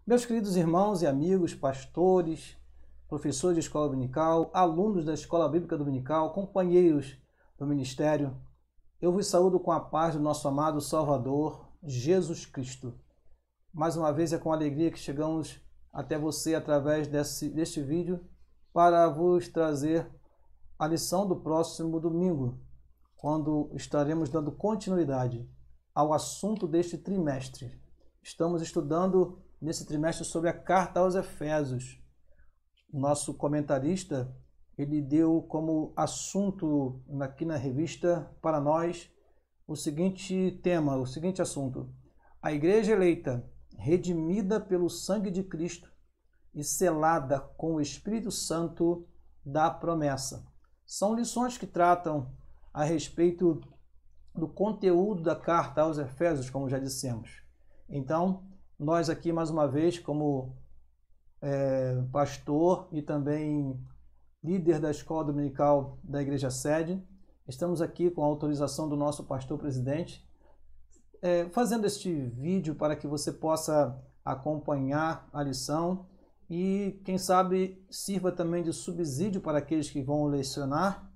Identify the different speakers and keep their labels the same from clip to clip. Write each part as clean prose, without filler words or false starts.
Speaker 1: Meus queridos irmãos e amigos, pastores, professores de escola dominical, alunos da Escola Bíblica Dominical, companheiros do ministério, eu vos saúdo com a paz do nosso amado Salvador, Jesus Cristo. Mais uma vez é com alegria que chegamos até você através deste vídeo para vos trazer a lição do próximo domingo, quando estaremos dando continuidade ao assunto deste trimestre. Estamos estudando nesse trimestre sobre a carta aos Efésios. Nosso comentarista, ele deu como assunto aqui na revista para nós o seguinte tema, o seguinte assunto: a igreja eleita, redimida pelo sangue de Cristo e selada com o Espírito Santo da promessa. São lições que tratam a respeito do conteúdo da carta aos Efésios, como já dissemos. Então, nós aqui, mais uma vez, como pastor e também líder da Escola Dominical da Igreja Sede, estamos aqui com a autorização do nosso pastor-presidente, fazendo este vídeo para que você possa acompanhar a lição e, quem sabe, sirva também de subsídio para aqueles que vão lecionar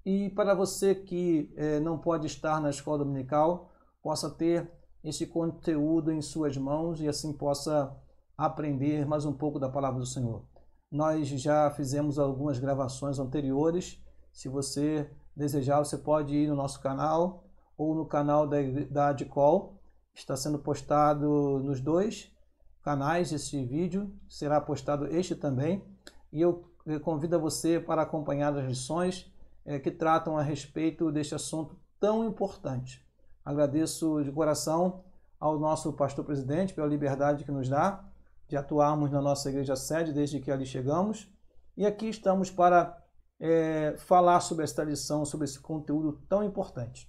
Speaker 1: e para você que não pode estar na Escola Dominical, possa ter esse conteúdo em suas mãos e assim possa aprender mais um pouco da palavra do Senhor. Nós já fizemos algumas gravações anteriores. Se você desejar, você pode ir no nosso canal ou no canal da Adcol. Está sendo postado nos dois canais este vídeo. Será postado este também. E eu convido você para acompanhar as lições que tratam a respeito deste assunto tão importante. Agradeço de coração ao nosso pastor-presidente pela liberdade que nos dá de atuarmos na nossa igreja sede desde que ali chegamos. E aqui estamos para falar sobre esta lição, sobre esse conteúdo tão importante.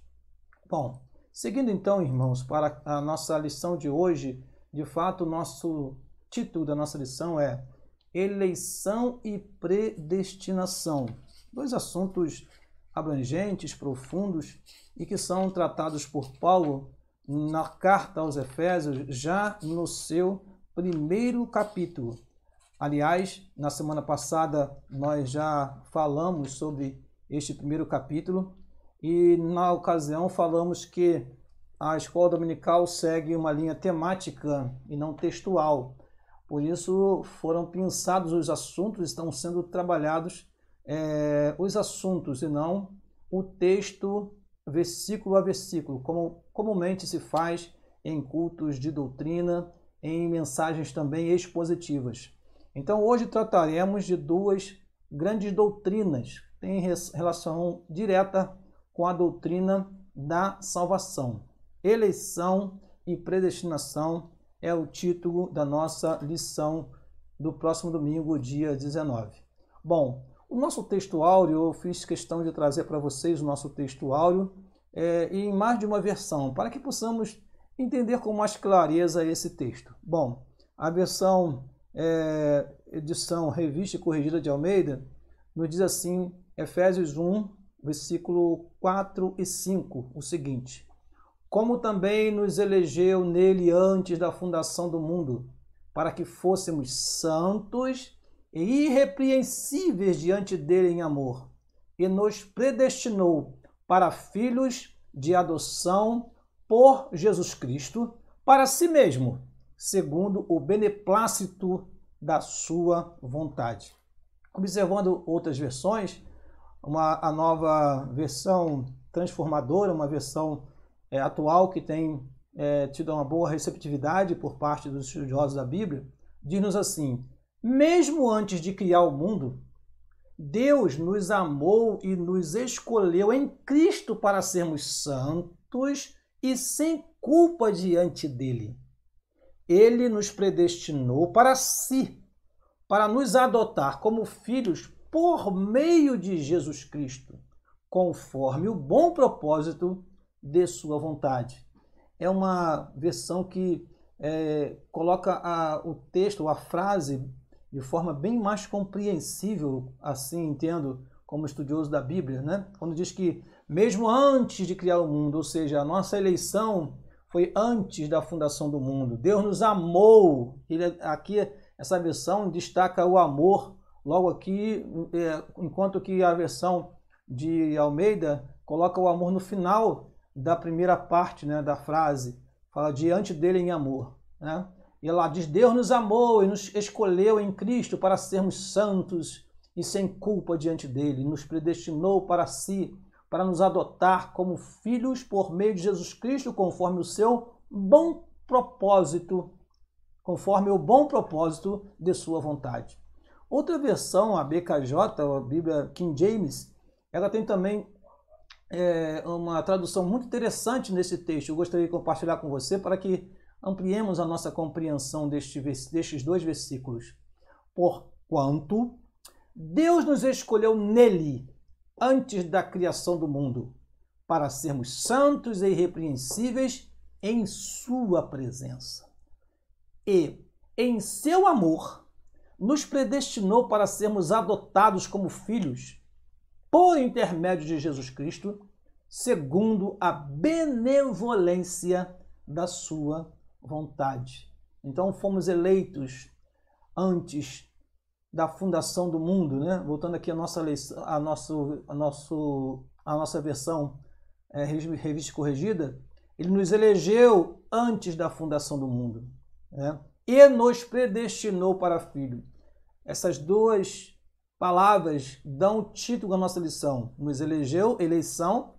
Speaker 1: Bom, seguindo então, irmãos, para a nossa lição de hoje, de fato, o nosso título da nossa lição é Eleição e Predestinação. Dois assuntos abrangentes, profundos e que são tratados por Paulo na carta aos Efésios, já no seu primeiro capítulo. Aliás, na semana passada nós já falamos sobre este primeiro capítulo e na ocasião falamos que a escola dominical segue uma linha temática e não textual. Por isso foram pensados os assuntos, estão sendo trabalhados os assuntos e não o texto versículo a versículo, como comumente se faz em cultos de doutrina, em mensagens também expositivas. Então hoje trataremos de duas grandes doutrinas que têm relação direta com a doutrina da salvação. Eleição e predestinação é o título da nossa lição do próximo domingo, dia 19. Bom, o nosso texto áureo, eu fiz questão de trazer para vocês o nosso texto áureo em mais de uma versão, para que possamos entender com mais clareza esse texto. Bom, a versão edição Revista e Corrigida de Almeida nos diz assim, Efésios 1, versículo 4 e 5, o seguinte: como também nos elegeu nele antes da fundação do mundo, para que fôssemos santos e irrepreensíveis diante dele em amor, e nos predestinou para filhos de adoção por Jesus Cristo, para si mesmo, segundo o beneplácito da sua vontade. Observando outras versões, a nova versão transformadora, uma versão atual que tem tido uma boa receptividade por parte dos estudiosos da Bíblia, diz-nos assim: mesmo antes de criar o mundo, Deus nos amou e nos escolheu em Cristo para sermos santos e sem culpa diante dele. Ele nos predestinou para si, para nos adotar como filhos por meio de Jesus Cristo, conforme o bom propósito de sua vontade. É uma versão que coloca o texto, a frase, de forma bem mais compreensível, assim entendo como estudioso da Bíblia, né? Quando diz que mesmo antes de criar o mundo, ou seja, a nossa eleição foi antes da fundação do mundo. Deus nos amou. Aqui, essa versão destaca o amor, logo aqui, enquanto que a versão de Almeida coloca o amor no final da primeira parte, né, da frase. Fala diante dele em amor, né? E ela diz, Deus nos amou e nos escolheu em Cristo para sermos santos e sem culpa diante dele. Nos predestinou para si, para nos adotar como filhos por meio de Jesus Cristo, conforme o seu bom propósito, conforme o bom propósito de sua vontade. Outra versão, a BKJ, a Bíblia King James, ela tem também uma tradução muito interessante nesse texto. Eu gostaria de compartilhar com você para que ampliemos a nossa compreensão destes dois versículos. Porquanto Deus nos escolheu nele, antes da criação do mundo, para sermos santos e irrepreensíveis em sua presença. E, em seu amor, nos predestinou para sermos adotados como filhos, por intermédio de Jesus Cristo, segundo a benevolência da sua vontade. Então, fomos eleitos antes da fundação do mundo, né? Voltando aqui a nossa versão revista corrigida, ele nos elegeu antes da fundação do mundo, né? E nos predestinou para filho. Essas duas palavras dão título à nossa lição. Nos elegeu, eleição,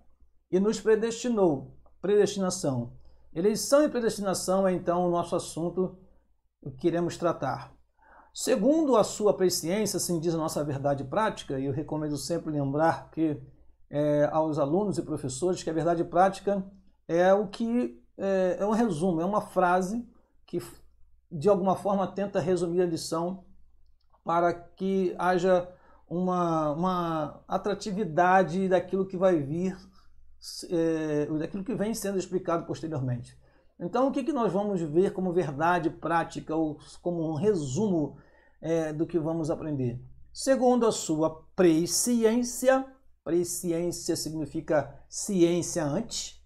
Speaker 1: e nos predestinou, predestinação. Eleição e predestinação é então o nosso assunto que iremos tratar. Segundo a sua presciência, assim diz a nossa verdade prática, e eu recomendo sempre lembrar que aos alunos e professores que a verdade prática é o que é um resumo, é uma frase que de alguma forma tenta resumir a lição para que haja uma atratividade daquilo que vai vir, daquilo que vem sendo explicado posteriormente. Então, o que nós vamos ver como verdade prática ou como um resumo do que vamos aprender? Segundo a sua presciência, presciência significa ciência antes,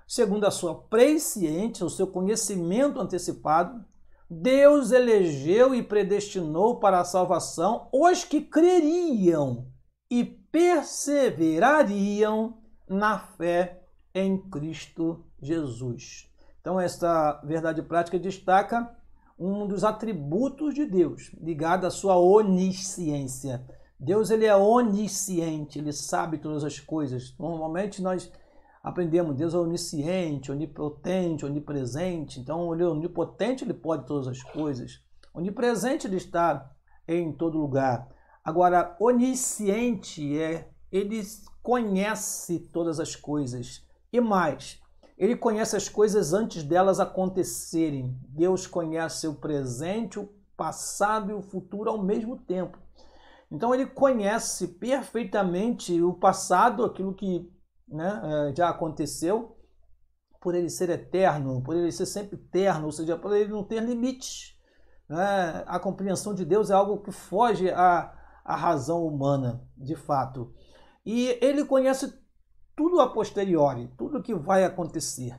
Speaker 1: segundo a sua presciência, o seu conhecimento antecipado, Deus elegeu e predestinou para a salvação os que creriam e perseverariam na fé em Cristo Jesus. Então, esta verdade prática destaca um dos atributos de Deus, ligado à sua onisciência. Deus, ele é onisciente, ele sabe todas as coisas. Normalmente nós aprendemos, Deus é onisciente, onipotente, onipresente. Então, ele é onipotente, ele pode todas as coisas. Onipresente, ele está em todo lugar. Agora, onisciente ele conhece todas as coisas. E mais, ele conhece as coisas antes delas acontecerem. Deus conhece o presente, o passado e o futuro ao mesmo tempo. Então, ele conhece perfeitamente o passado, aquilo que já aconteceu, por ele ser eterno, por ele ser sempre eterno, ou seja, por ele não ter limites. A compreensão de Deus é algo que foge à razão humana, de fato. E ele conhece tudo a posteriori, tudo que vai acontecer.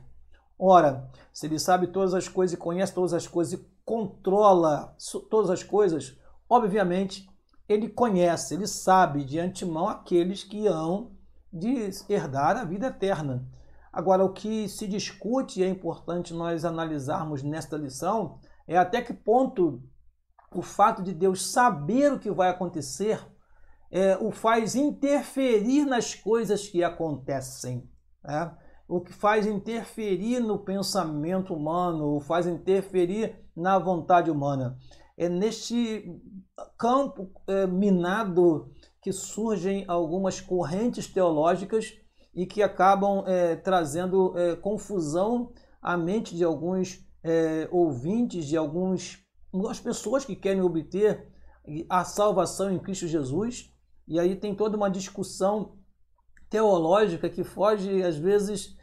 Speaker 1: Ora, se ele sabe todas as coisas e conhece todas as coisas e controla todas as coisas, obviamente, ele conhece, ele sabe de antemão aqueles que hão de herdar a vida eterna. Agora, o que se discute e é importante nós analisarmos nesta lição é até que ponto o fato de Deus saber o que vai acontecer o faz interferir nas coisas que acontecem. O que faz interferir no pensamento humano, o faz interferir na vontade humana. É neste campo minado que surgem algumas correntes teológicas e que acabam trazendo confusão à mente de alguns ouvintes, de algumas pessoas que querem obter a salvação em Cristo Jesus. E aí tem toda uma discussão teológica que foge, às vezes,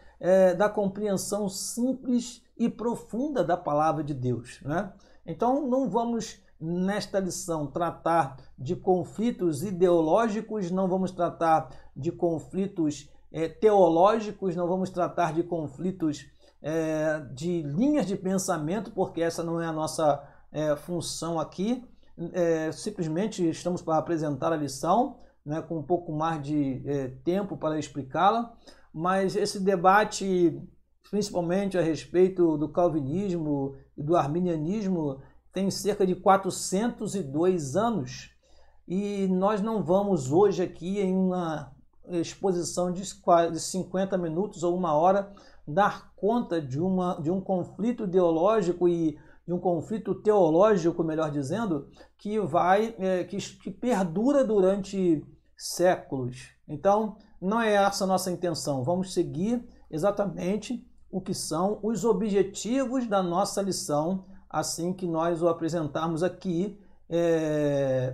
Speaker 1: da compreensão simples e profunda da palavra de Deus, né? Então, não vamos, nesta lição, tratar de conflitos ideológicos, não vamos tratar de conflitos teológicos, não vamos tratar de conflitos de linhas de pensamento, porque essa não é a nossa função aqui. Simplesmente estamos para apresentar a lição, né, com um pouco mais de tempo para explicá-la, mas esse debate, principalmente a respeito do calvinismo e do arminianismo, tem cerca de 402 anos, e nós não vamos hoje aqui em uma exposição de 50 minutos ou uma hora dar conta de um conflito ideológico e de um conflito teológico, melhor dizendo, que perdura durante séculos. Então, não é essa a nossa intenção. Vamos seguir exatamente o que são os objetivos da nossa lição, assim que nós o apresentarmos aqui,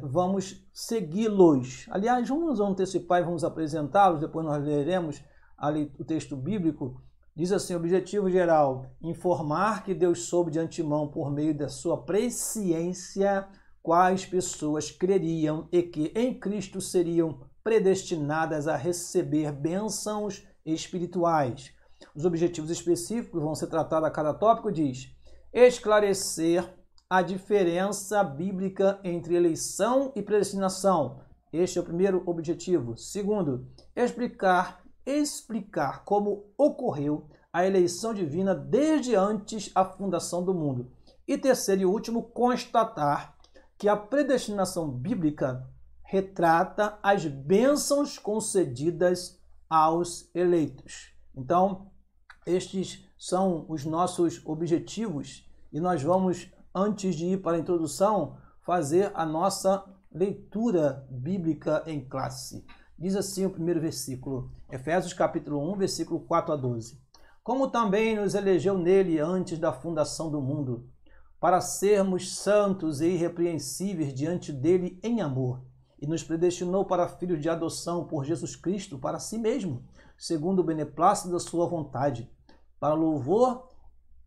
Speaker 1: vamos segui-los. Aliás, vamos antecipar e vamos apresentá-los, depois nós leremos ali o texto bíblico. Diz assim, objetivo geral, informar que Deus soube de antemão, por meio da sua presciência, quais pessoas creriam e que em Cristo seriam predestinadas a receber bênçãos espirituais. Os objetivos específicos vão ser tratados a cada tópico, diz: esclarecer a diferença bíblica entre eleição e predestinação. Este é o primeiro objetivo. Segundo, explicar como ocorreu a eleição divina desde antes a fundação do mundo. E terceiro e último, constatar que a predestinação bíblica retrata as bênçãos concedidas aos eleitos. Então, estes são os nossos objetivos e nós vamos, antes de ir para a introdução, fazer a nossa leitura bíblica em classe. Diz assim o primeiro versículo, Efésios capítulo 1, versículo 4 a 12. Como também nos elegeu nele antes da fundação do mundo, para sermos santos e irrepreensíveis diante dele em amor, e nos predestinou para filhos de adoção por Jesus Cristo para si mesmo, segundo o beneplácito da sua vontade, para louvor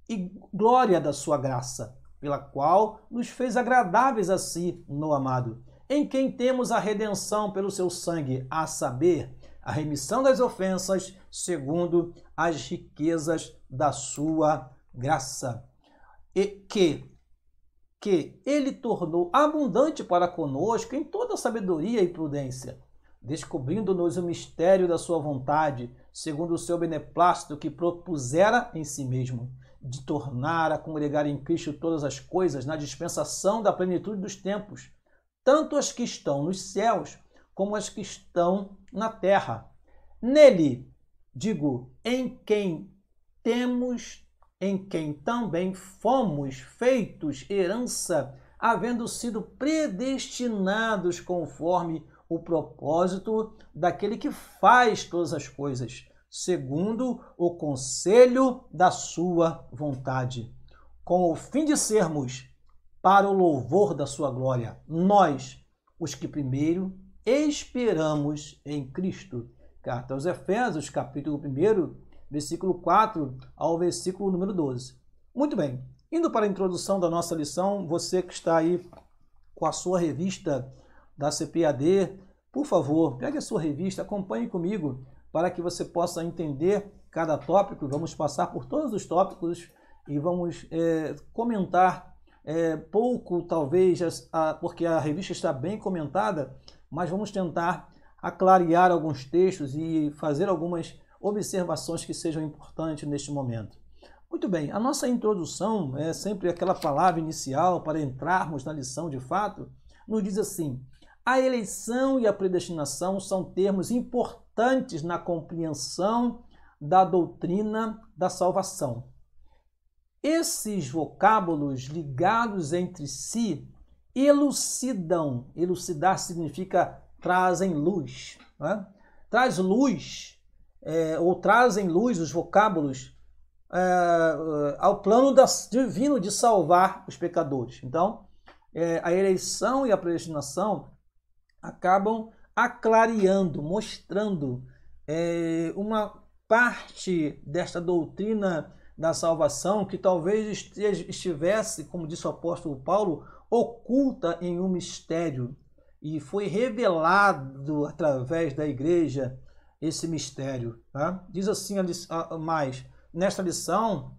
Speaker 1: e glória da sua graça, pela qual nos fez agradáveis a si no amado, em quem temos a redenção pelo seu sangue, a saber, a remissão das ofensas, segundo as riquezas da sua graça, e que ele tornou abundante para conosco em toda sabedoria e prudência, descobrindo-nos o mistério da sua vontade, segundo o seu beneplácito que propusera em si mesmo, de tornar a congregar em Cristo todas as coisas na dispensação da plenitude dos tempos, tanto as que estão nos céus como as que estão na terra. Nele, digo, em quem também fomos feitos herança, havendo sido predestinados conforme o propósito daquele que faz todas as coisas, segundo o conselho da sua vontade, com o fim de sermos para o louvor da sua glória, nós, os que primeiro esperamos em Cristo. Carta aos Efésios, capítulo 1, versículo 4 ao versículo número 12. Muito bem, indo para a introdução da nossa lição, você que está aí com a sua revista da CPAD, por favor, pegue a sua revista, acompanhe comigo para que você possa entender cada tópico. Vamos passar por todos os tópicos e vamos comentar pouco, talvez, porque a revista está bem comentada, mas vamos tentar aclarear alguns textos e fazer algumas observações que sejam importantes neste momento. Muito bem, a nossa introdução é sempre aquela palavra inicial para entrarmos na lição de fato, nos diz assim: a eleição e a predestinação são termos importantes na compreensão da doutrina da salvação. Esses vocábulos ligados entre si elucidam. Elucidar significa trazem luz. Né? Traz luz, ou trazem luz os vocábulos ao plano divino de salvar os pecadores. Então, a eleição e a predestinação acabam aclareando, mostrando uma parte desta doutrina da salvação que talvez estivesse, como disse o apóstolo Paulo, oculta em um mistério, e foi revelado através da igreja esse mistério. Tá? Diz assim mais: nesta lição,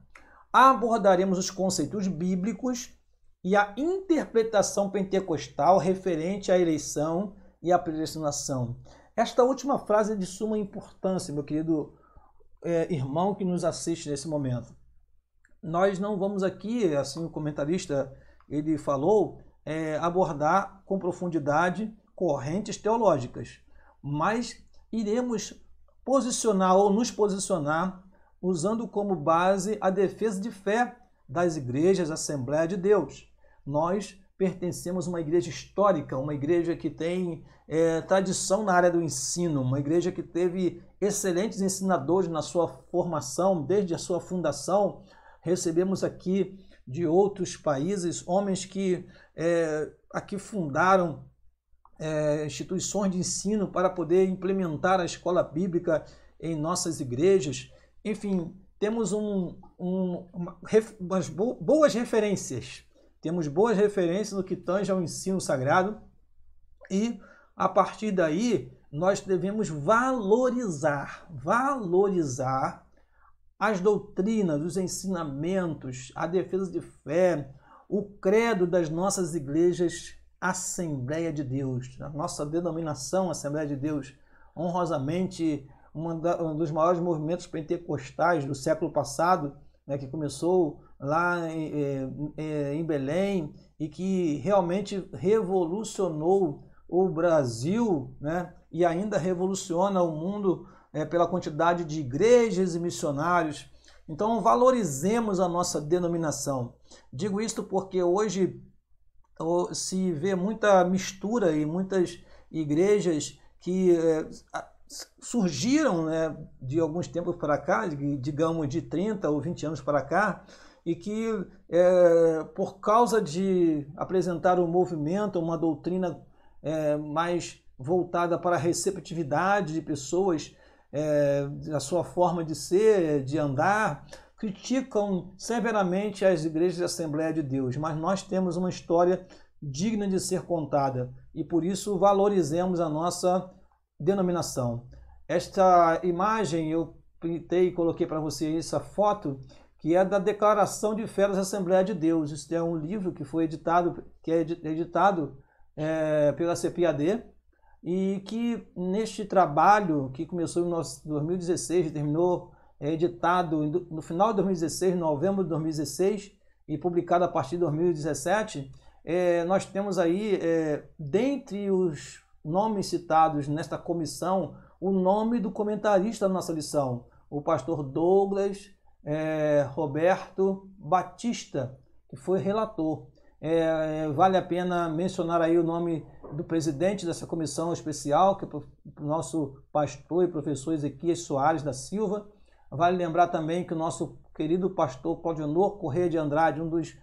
Speaker 1: abordaremos os conceitos bíblicos e a interpretação pentecostal referente à eleição e à predestinação. Esta última frase é de suma importância, meu querido irmão que nos assiste nesse momento. Nós não vamos aqui, assim o comentarista ele falou, abordar com profundidade correntes teológicas, mas iremos posicionar ou nos posicionar usando como base a defesa de fé das igrejas Assembleia de Deus. Nós pertencemos a uma igreja histórica, uma igreja que tem tradição na área do ensino, uma igreja que teve excelentes ensinadores na sua formação, desde a sua fundação. Recebemos aqui de outros países homens que aqui fundaram instituições de ensino para poder implementar a escola bíblica em nossas igrejas. Enfim, temos umas boas referências. Temos boas referências no que tange ao ensino sagrado e, a partir daí, nós devemos valorizar as doutrinas, os ensinamentos, a defesa de fé, o credo das nossas igrejas Assembleia de Deus. A nossa denominação Assembleia de Deus, honrosamente, um dos maiores movimentos pentecostais do século passado, né, que começou lá em Belém e que realmente revolucionou o Brasil, né, e ainda revoluciona o mundo pela quantidade de igrejas e missionários. Então valorizemos a nossa denominação. Digo isto porque hoje se vê muita mistura e muitas igrejas que surgiram, né, de alguns tempos para cá, digamos de 30 ou 20 anos para cá, e que por causa de apresentar um movimento, uma doutrina mais voltada para a receptividade de pessoas, a sua forma de ser, de andar, criticam severamente as igrejas da Assembleia de Deus. Mas nós temos uma história digna de ser contada e por isso valorizemos a nossa denominação. Esta imagem eu printei e coloquei para vocês essa foto, que é da Declaração de Fé da Assembleia de Deus. Isso é um livro que foi editado, pela CPAD, e que neste trabalho, que começou em 2016 e terminou editado no final de 2016, em novembro de 2016, e publicado a partir de 2017, nós temos aí, dentre os nomes citados nesta comissão, o nome do comentarista da nossa lição, o pastor Douglas Roberto Batista, que foi relator. Vale a pena mencionar aí o nome do presidente dessa comissão especial, que é o nosso pastor e professor Ezequias Soares da Silva. Vale lembrar também que o nosso querido pastor Claudionor Corrêa de Andrade, um dos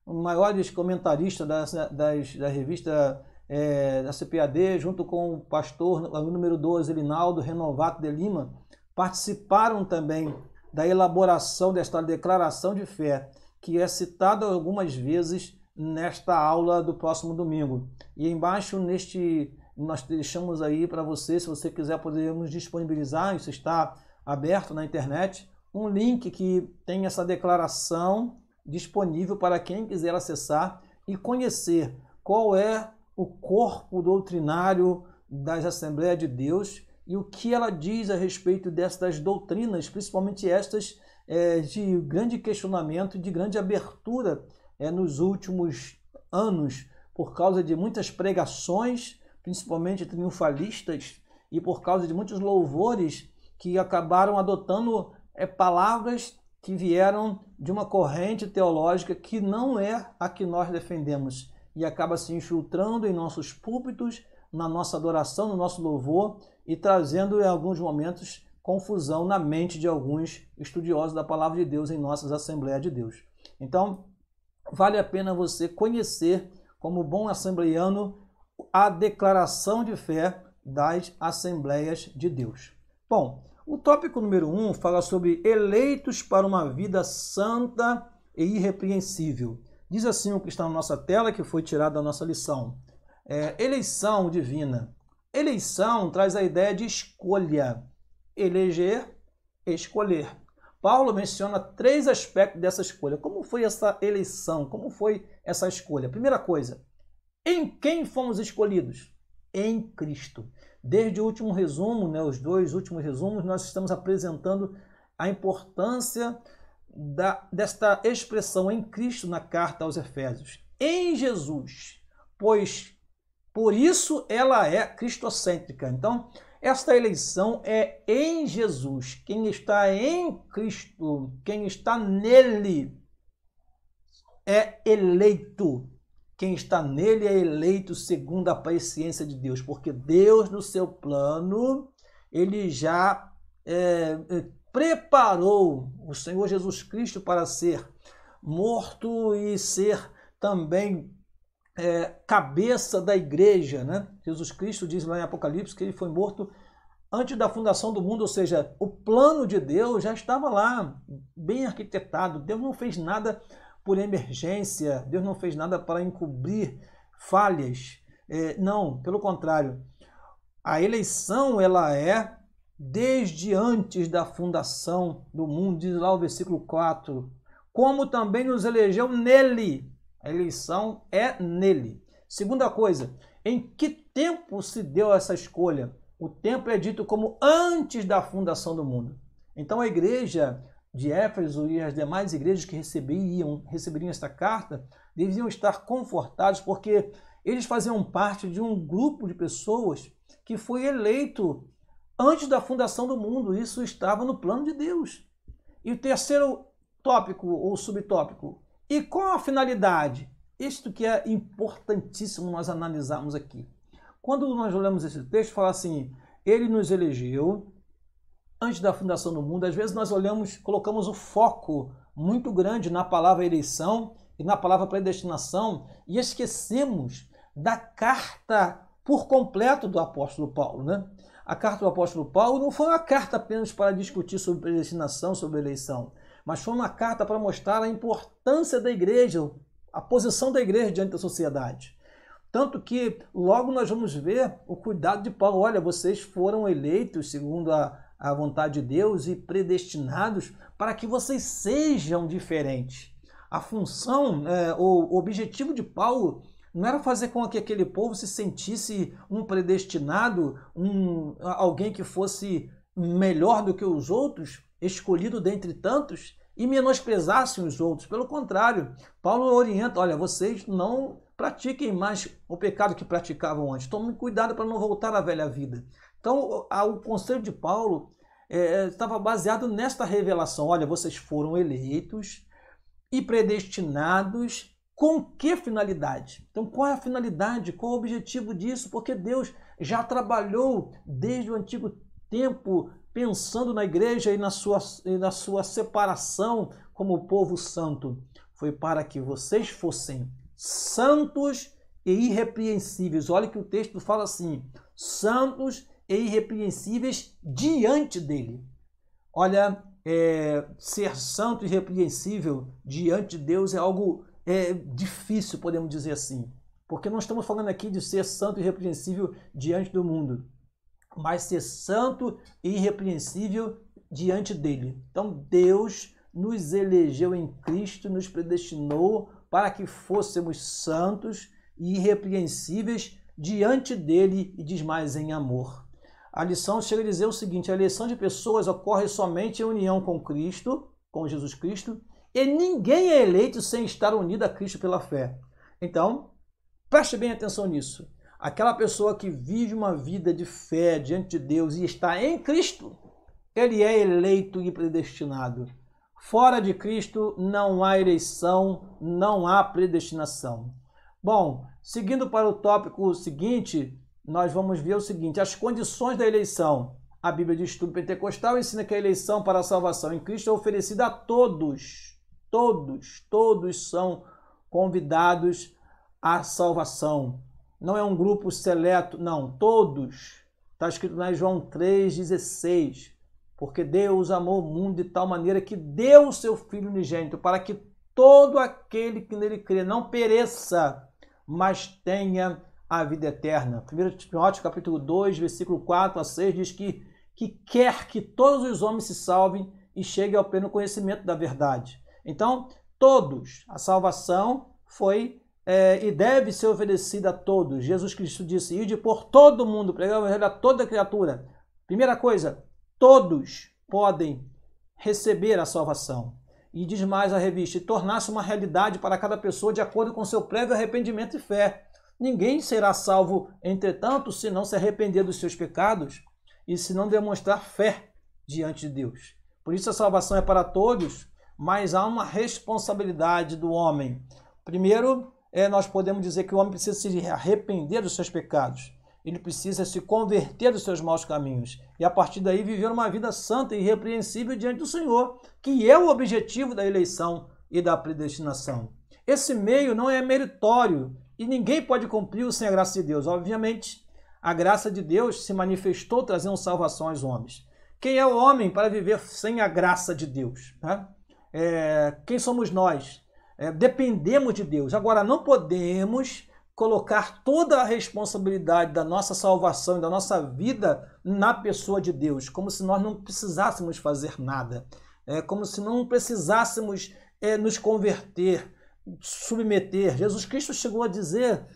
Speaker 1: maiores comentaristas da revista da CPAD, junto com o pastor número 12, Linaldo Renovato de Lima, participaram também da elaboração desta declaração de fé, que é citada algumas vezes nesta aula do próximo domingo. E embaixo nós deixamos aí para você, se você quiser, podemos disponibilizar, isso está aberto na internet, um link que tem essa declaração disponível para quem quiser acessar e conhecer qual é o corpo doutrinário das Assembleias de Deus e o que ela diz a respeito destas doutrinas, principalmente estas de grande questionamento e de grande abertura nos últimos anos, por causa de muitas pregações, principalmente triunfalistas, e por causa de muitos louvores que acabaram adotando palavras que vieram de uma corrente teológica que não é a que nós defendemos e acaba se infiltrando em nossos púlpitos, na nossa adoração, no nosso louvor e trazendo em alguns momentos confusão na mente de alguns estudiosos da palavra de Deus em nossas Assembleias de Deus. Então, vale a pena você conhecer, como bom assembleiano, a declaração de fé das Assembleias de Deus. Bom, o tópico número 1 fala sobre eleitos para uma vida santa e irrepreensível. Diz assim o que está na nossa tela, que foi tirado da nossa lição. Eleição divina. Eleição traz a ideia de escolha. Eleger, escolher. Paulo menciona 3 aspectos dessa escolha. Como foi essa eleição? Como foi essa escolha? Primeira coisa, em quem fomos escolhidos? Em Cristo. Desde o último resumo, né, os 2 últimos resumos, nós estamos apresentando a importância desta expressão em Cristo na carta aos Efésios. Em Jesus, pois por isso ela é cristocêntrica. Então, esta eleição é em Jesus. Quem está em Cristo, quem está nele, é eleito. Quem está nele é eleito segundo a presciência de Deus, porque Deus, no seu plano, ele já preparou o Senhor Jesus Cristo para ser morto e ser também cabeça da igreja, né? Jesus Cristo diz lá em Apocalipse que ele foi morto antes da fundação do mundo, ou seja, o plano de Deus já estava lá, bem arquitetado. Deus não fez nada por emergência, Deus não fez nada para encobrir falhas. Não, pelo contrário. A eleição, ela é desde antes da fundação do mundo, diz lá o versículo 4, como também nos elegeu nele. A eleição é nele. Segunda coisa, em que tempo se deu essa escolha? O tempo é dito como antes da fundação do mundo. Então a igreja de Éfeso e as demais igrejas que receberiam esta carta deviam estar confortados, porque eles faziam parte de um grupo de pessoas que foi eleito antes da fundação do mundo. Isso estava no plano de Deus. E o terceiro tópico ou subtópico, e qual a finalidade? Isto que é importantíssimo nós analisarmos aqui. Quando nós olhamos esse texto, fala assim, ele nos elegeu antes da fundação do mundo. Às vezes nós colocamos o foco muito grande na palavra eleição e na palavra predestinação e esquecemos da carta por completo do apóstolo Paulo, né? A carta do apóstolo Paulo não foi uma carta apenas para discutir sobre predestinação, sobre eleição, mas foi uma carta para mostrar a importância da igreja, a posição da igreja diante da sociedade. Tanto que logo nós vamos ver o cuidado de Paulo. Olha, vocês foram eleitos segundo a vontade de Deus e predestinados para que vocês sejam diferentes. A função, o objetivo de Paulo não era fazer com que aquele povo se sentisse um predestinado, alguém que fosse melhor do que os outros, escolhido dentre tantos, e menosprezassem os outros. Pelo contrário, Paulo orienta, olha, vocês não pratiquem mais o pecado que praticavam antes. Tomem cuidado para não voltar à velha vida. Então, o conselho de Paulo estava baseado nesta revelação. Olha, vocês foram eleitos e predestinados. Com que finalidade? Então, qual é a finalidade? Qual é o objetivo disso? Porque Deus já trabalhou desde o antigo tempo pensando na igreja e na sua separação como povo santo. Foi para que vocês fossem santos e irrepreensíveis. Olha que o texto fala assim, santos e irrepreensíveis diante dele. Olha, ser santo e irrepreensível diante de Deus é algo difícil, podemos dizer assim. Porque não estamos falando aqui de ser santo e irrepreensível diante do mundo, mas ser santo e irrepreensível diante dele. Então Deus nos elegeu em Cristo, nos predestinou para que fôssemos santos e irrepreensíveis diante dele, e diz mais, em amor. A lição chega a dizer o seguinte, a eleição de pessoas ocorre somente em união com Cristo, com Jesus Cristo, e ninguém é eleito sem estar unido a Cristo pela fé. Então, preste bem atenção nisso. Aquela pessoa que vive uma vida de fé diante de Deus e está em Cristo, ele é eleito e predestinado. Fora de Cristo não há eleição, não há predestinação. Bom, seguindo para o tópico seguinte, nós vamos ver o seguinte, as condições da eleição. A Bíblia de Estudo Pentecostal ensina que a eleição para a salvação em Cristo é oferecida a todos. Todos são convidados à salvação. Não é um grupo seleto, não, todos. Está escrito lá em João 3,16. Porque Deus amou o mundo de tal maneira que deu o seu Filho unigênito para que todo aquele que nele crê não pereça, mas tenha a vida eterna. 1 Timóteo capítulo 2, versículo 4 a 6 diz que quer que todos os homens se salvem e chegue ao pleno conhecimento da verdade. Então, todos, a salvação foi e deve ser oferecida a todos. Jesus Cristo disse, ide por todo mundo, pregar o evangelho a toda criatura. Primeira coisa, todos podem receber a salvação. E diz mais a revista, e tornar-se uma realidade para cada pessoa de acordo com seu prévio arrependimento e fé. Ninguém será salvo, entretanto, se não se arrepender dos seus pecados e se não demonstrar fé diante de Deus. Por isso a salvação é para todos, mas há uma responsabilidade do homem. Primeiro, nós podemos dizer que o homem precisa se arrepender dos seus pecados. Ele precisa se converter dos seus maus caminhos e, a partir daí, viver uma vida santa e irrepreensível diante do Senhor, que é o objetivo da eleição e da predestinação. Esse meio não é meritório e ninguém pode cumprir sem a graça de Deus. Obviamente, a graça de Deus se manifestou trazendo salvação aos homens. Quem é o homem para viver sem a graça de Deus? Né? Quem somos nós? Dependemos de Deus. Agora, não podemos colocar toda a responsabilidade da nossa salvação e da nossa vida na pessoa de Deus, como se nós não precisássemos fazer nada, como se não precisássemos nos converter, submeter. Jesus Cristo chegou a dizer,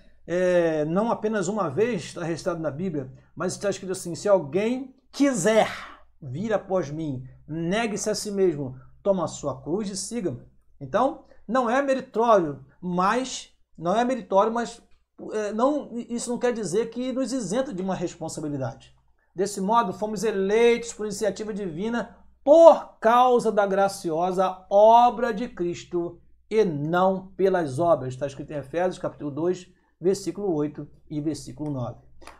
Speaker 1: não apenas uma vez, está registrado na Bíblia, mas está escrito assim, se alguém quiser vir após mim, negue-se a si mesmo, toma a sua cruz e siga-me. Então, não é meritório, mas isso não quer dizer que nos isenta de uma responsabilidade. Desse modo, fomos eleitos por iniciativa divina por causa da graciosa obra de Cristo e não pelas obras. Está escrito em Efésios, capítulo 2, versículo 8 e versículo 9.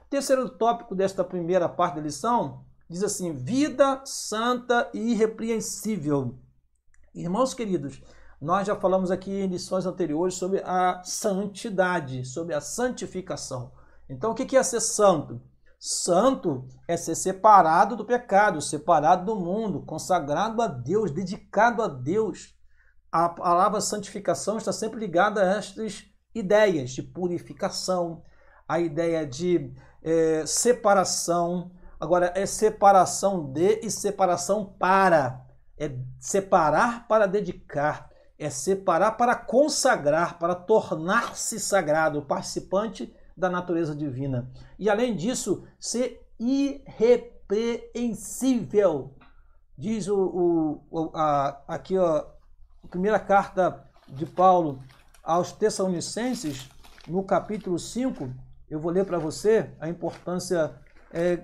Speaker 1: Terceiro tópico desta primeira parte da lição diz assim, vida santa e irrepreensível. Irmãos queridos, nós já falamos aqui em lições anteriores sobre a santidade, sobre a santificação. Então, o que é ser santo? Santo é ser separado do pecado, separado do mundo, consagrado a Deus, dedicado a Deus. A palavra santificação está sempre ligada a estas ideias de purificação, a ideia de separação. Agora, é separação de e separação para. É separar para dedicar. É separar para consagrar, para tornar-se sagrado, participante da natureza divina. E além disso, ser irrepreensível. Diz aqui a primeira carta de Paulo aos Tessalonicenses, no capítulo 5, eu vou ler para você a importância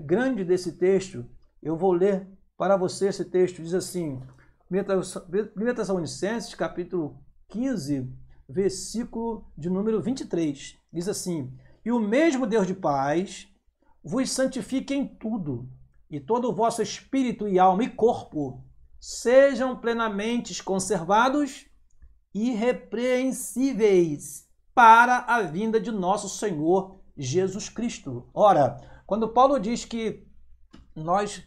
Speaker 1: grande desse texto. Eu vou ler para você esse texto. Diz assim, 1 Tessalonicenses, capítulo 15, versículo de número 23. Diz assim, e o mesmo Deus de paz vos santifique em tudo, e todo o vosso espírito e alma e corpo sejam plenamente conservados irrepreensíveis para a vinda de nosso Senhor Jesus Cristo. Ora, quando Paulo diz que nós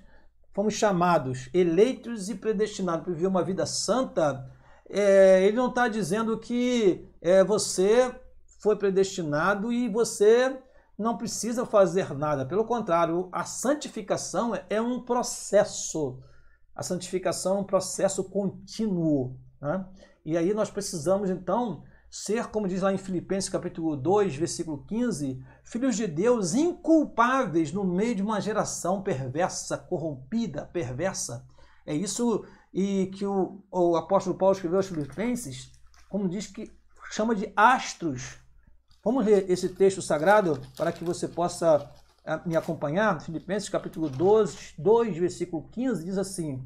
Speaker 1: fomos chamados, eleitos e predestinados para viver uma vida santa, ele não está dizendo que você foi predestinado e você não precisa fazer nada. Pelo contrário, a santificação é um processo. A santificação é um processo contínuo. Né? E aí nós precisamos, então, ser, como diz lá em Filipenses capítulo 2, versículo 15, filhos de Deus inculpáveis no meio de uma geração perversa, corrompida, perversa. É isso e que o apóstolo Paulo escreveu aos Filipenses, como diz que chama de astros. Vamos ler esse texto sagrado para que você possa me acompanhar. Filipenses capítulo 2, versículo 15, diz assim,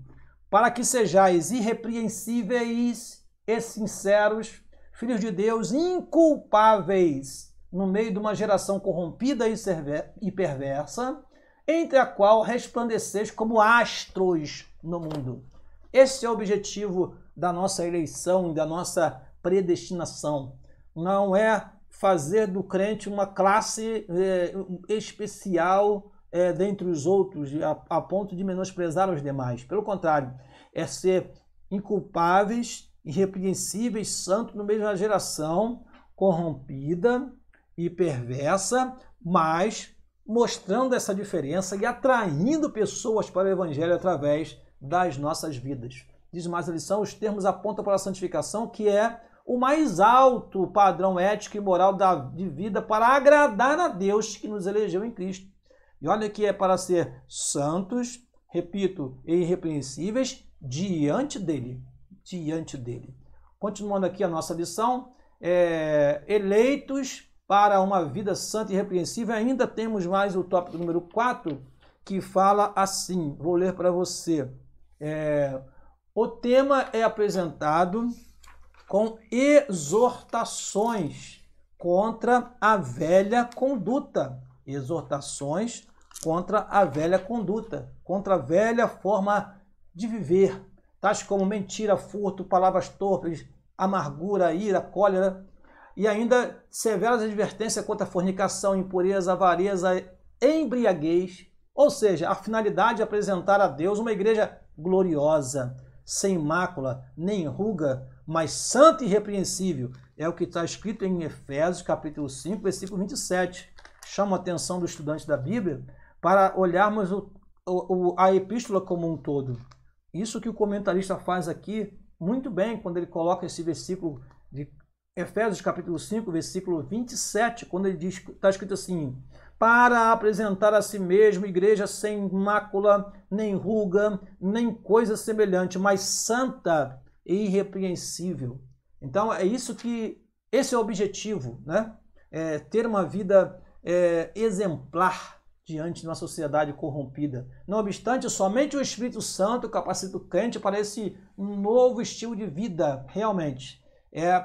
Speaker 1: para que sejais irrepreensíveis e sinceros, filhos de Deus inculpáveis no meio de uma geração corrompida e perversa, entre a qual resplandeceis como astros no mundo. Esse é o objetivo da nossa eleição, da nossa predestinação. Não é fazer do crente uma classe especial dentre os outros, a ponto de menosprezar os demais. Pelo contrário, é ser inculpáveis, irrepreensíveis, santos no meio de uma geração corrompida e perversa, mas mostrando essa diferença e atraindo pessoas para o Evangelho através das nossas vidas. Diz mais a lição, os termos apontam para a santificação, que é o mais alto padrão ético e moral de vida para agradar a Deus que nos elegeu em Cristo. E olha que é para ser santos, repito, e irrepreensíveis diante dele. Diante dele. Continuando aqui a nossa lição, eleitos para uma vida santa e irrepreensível, ainda temos mais o tópico número 4, que fala assim, vou ler para você. O tema é apresentado com exortações contra a velha conduta. Exortações contra a velha conduta, contra a velha forma de viver, tais como mentira, furto, palavras torpes, amargura, ira, cólera, e ainda severas advertências contra a fornicação, impureza, avareza, embriaguez, ou seja, a finalidade de apresentar a Deus uma igreja gloriosa, sem mácula, nem ruga, mas santa e irrepreensível. É o que está escrito em Efésios, capítulo 5, versículo 27. Chama a atenção do estudante da Bíblia para olharmos a epístola como um todo. Isso que o comentarista faz aqui muito bem quando ele coloca esse versículo de Efésios, capítulo 5, versículo 27, quando ele diz, está escrito assim, para apresentar a si mesmo igreja sem mácula, nem ruga, nem coisa semelhante, mas santa e irrepreensível. Então, é isso que, esse é o objetivo, né? Ter uma vida exemplar diante de uma sociedade corrompida. Não obstante, somente o Espírito Santo capacita o crente para esse novo estilo de vida, realmente.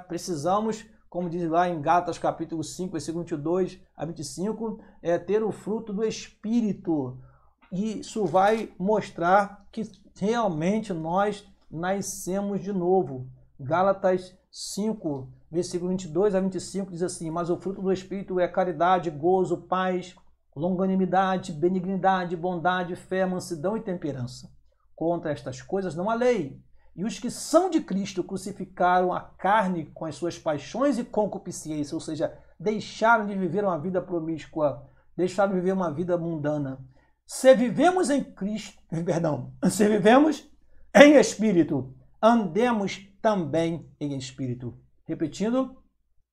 Speaker 1: Precisamos, como diz lá em Gálatas capítulo 5, versículo 22 a 25, ter o fruto do Espírito. E isso vai mostrar que realmente nós nascemos de novo. Gálatas 5, versículo 22 a 25 diz assim, mas o fruto do Espírito é caridade, gozo, paz, longanimidade, benignidade, bondade, fé, mansidão e temperança. Contra estas coisas não há lei. E os que são de Cristo crucificaram a carne com as suas paixões e concupiscência, ou seja, deixaram de viver uma vida promíscua, deixaram de viver uma vida mundana. Se vivemos em Cristo, se vivemos em Espírito, andemos também em Espírito. Repetindo,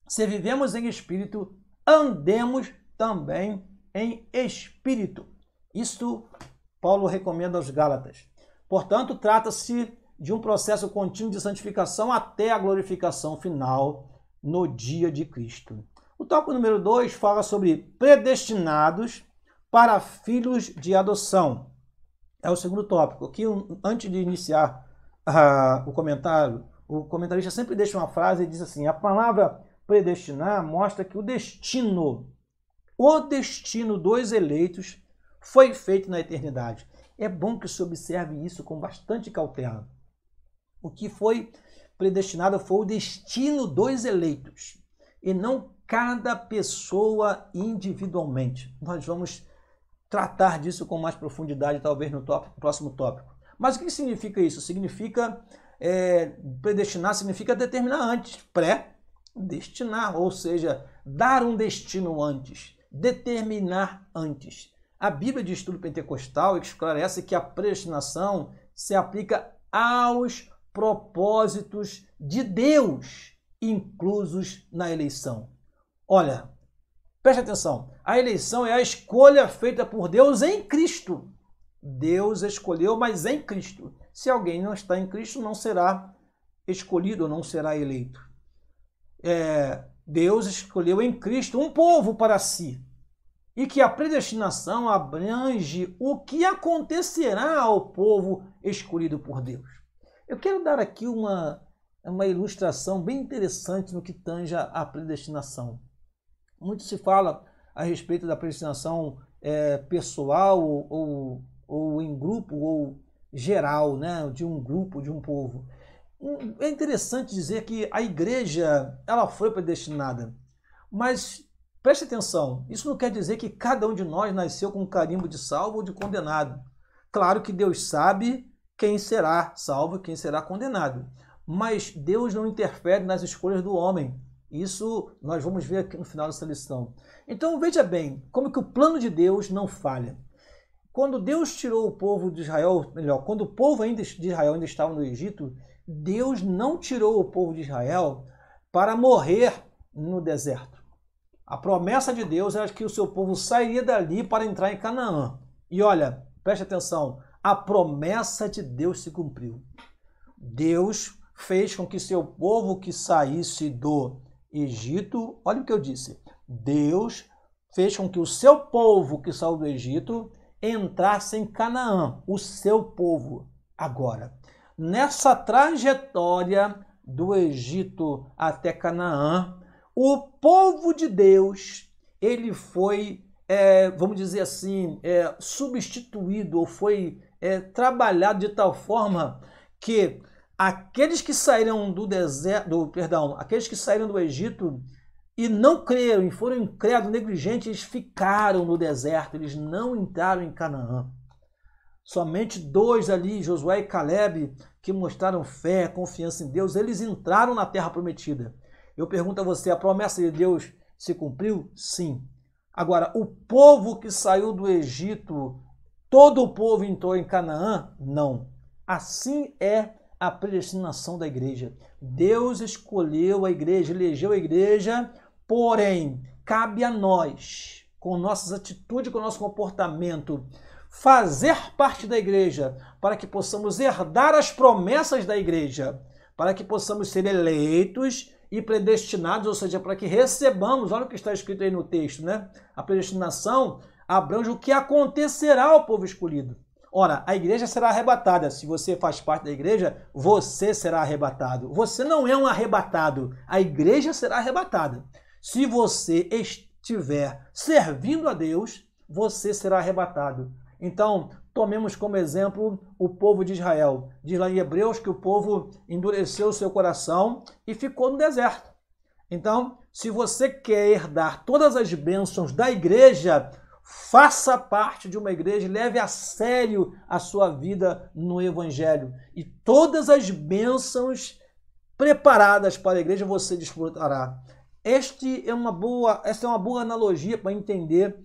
Speaker 1: se vivemos em Espírito, andemos também em Espírito. Isto Paulo recomenda aos Gálatas. Portanto, trata-se de um processo contínuo de santificação até a glorificação final no dia de Cristo. O tópico número 2 fala sobre predestinados para filhos de adoção. É o segundo tópico. Aqui, antes de iniciar o comentário, o comentarista sempre deixa uma frase e diz assim, a palavra predestinar mostra que o destino dos eleitos foi feito na eternidade. É bom que se observe isso com bastante cautela. O que foi predestinado foi o destino dos eleitos, e não cada pessoa individualmente. Nós vamos tratar disso com mais profundidade, talvez no próximo tópico. Mas o que significa isso? Significa, predestinar significa determinar antes, predestinar, ou seja, dar um destino antes, determinar antes. A Bíblia de Estudo Pentecostal esclarece que a predestinação se aplica aos propósitos de Deus inclusos na eleição. Olha, preste atenção, a eleição é a escolha feita por Deus em Cristo. Deus escolheu, mas em Cristo. Se alguém não está em Cristo, não será escolhido, não será eleito. Deus escolheu em Cristo um povo para si. E que a predestinação abrange o que acontecerá ao povo escolhido por Deus. Eu quero dar aqui uma ilustração bem interessante no que tange a predestinação. Muito se fala a respeito da predestinação pessoal ou em grupo ou geral, né? De um grupo, de um povo. É interessante dizer que a igreja ela foi predestinada, mas preste atenção, isso não quer dizer que cada um de nós nasceu com um carimbo de salvo ou de condenado. Claro que Deus sabe quem será salvo e quem será condenado. Mas Deus não interfere nas escolhas do homem. Isso nós vamos ver aqui no final dessa lição. Então veja bem, como que o plano de Deus não falha. quando Deus tirou o povo de Israel, melhor, quando o povo de Israel ainda estava no Egito, Deus não tirou o povo de Israel para morrer no deserto. A promessa de Deus era que o seu povo sairia dali para entrar em Canaã. E olha, preste atenção, a promessa de Deus se cumpriu. Deus fez com que seu povo que saísse do Egito, olha o que eu disse, Deus fez com que o seu povo que saiu do Egito entrasse em Canaã, o seu povo. Agora, nessa trajetória do Egito até Canaã, o povo de Deus, ele foi, vamos dizer assim, substituído ou foi trabalhado de tal forma que aqueles que saíram do deserto, aqueles que saíram do Egito e não creram e foram incrédulos, negligentes, eles ficaram no deserto, eles não entraram em Canaã. Somente 2 ali, Josué e Caleb, que mostraram fé, confiança em Deus, eles entraram na terra prometida. Eu pergunto a você, a promessa de Deus se cumpriu? Sim. Agora, o povo que saiu do Egito, todo o povo entrou em Canaã? Não. Assim é a predestinação da igreja. Deus escolheu a igreja, elegeu a igreja, porém, cabe a nós, com nossas atitudes, com nosso comportamento, fazer parte da igreja, para que possamos herdar as promessas da igreja, para que possamos ser eleitos e predestinados, ou seja, para que recebamos, olha o que está escrito aí no texto, né? A predestinação abrange o que acontecerá ao povo escolhido. Ora, a igreja será arrebatada. Se você faz parte da igreja, você será arrebatado. Você não é um arrebatado. A igreja será arrebatada. Se você estiver servindo a Deus, você será arrebatado. Então, tomemos como exemplo o povo de Israel. Diz lá em Hebreus que o povo endureceu o seu coração e ficou no deserto. Então, se você quer herdar todas as bênçãos da igreja, faça parte de uma igreja, leve a sério a sua vida no Evangelho. E todas as bênçãos preparadas para a igreja você desfrutará. Esta é uma boa analogia para entender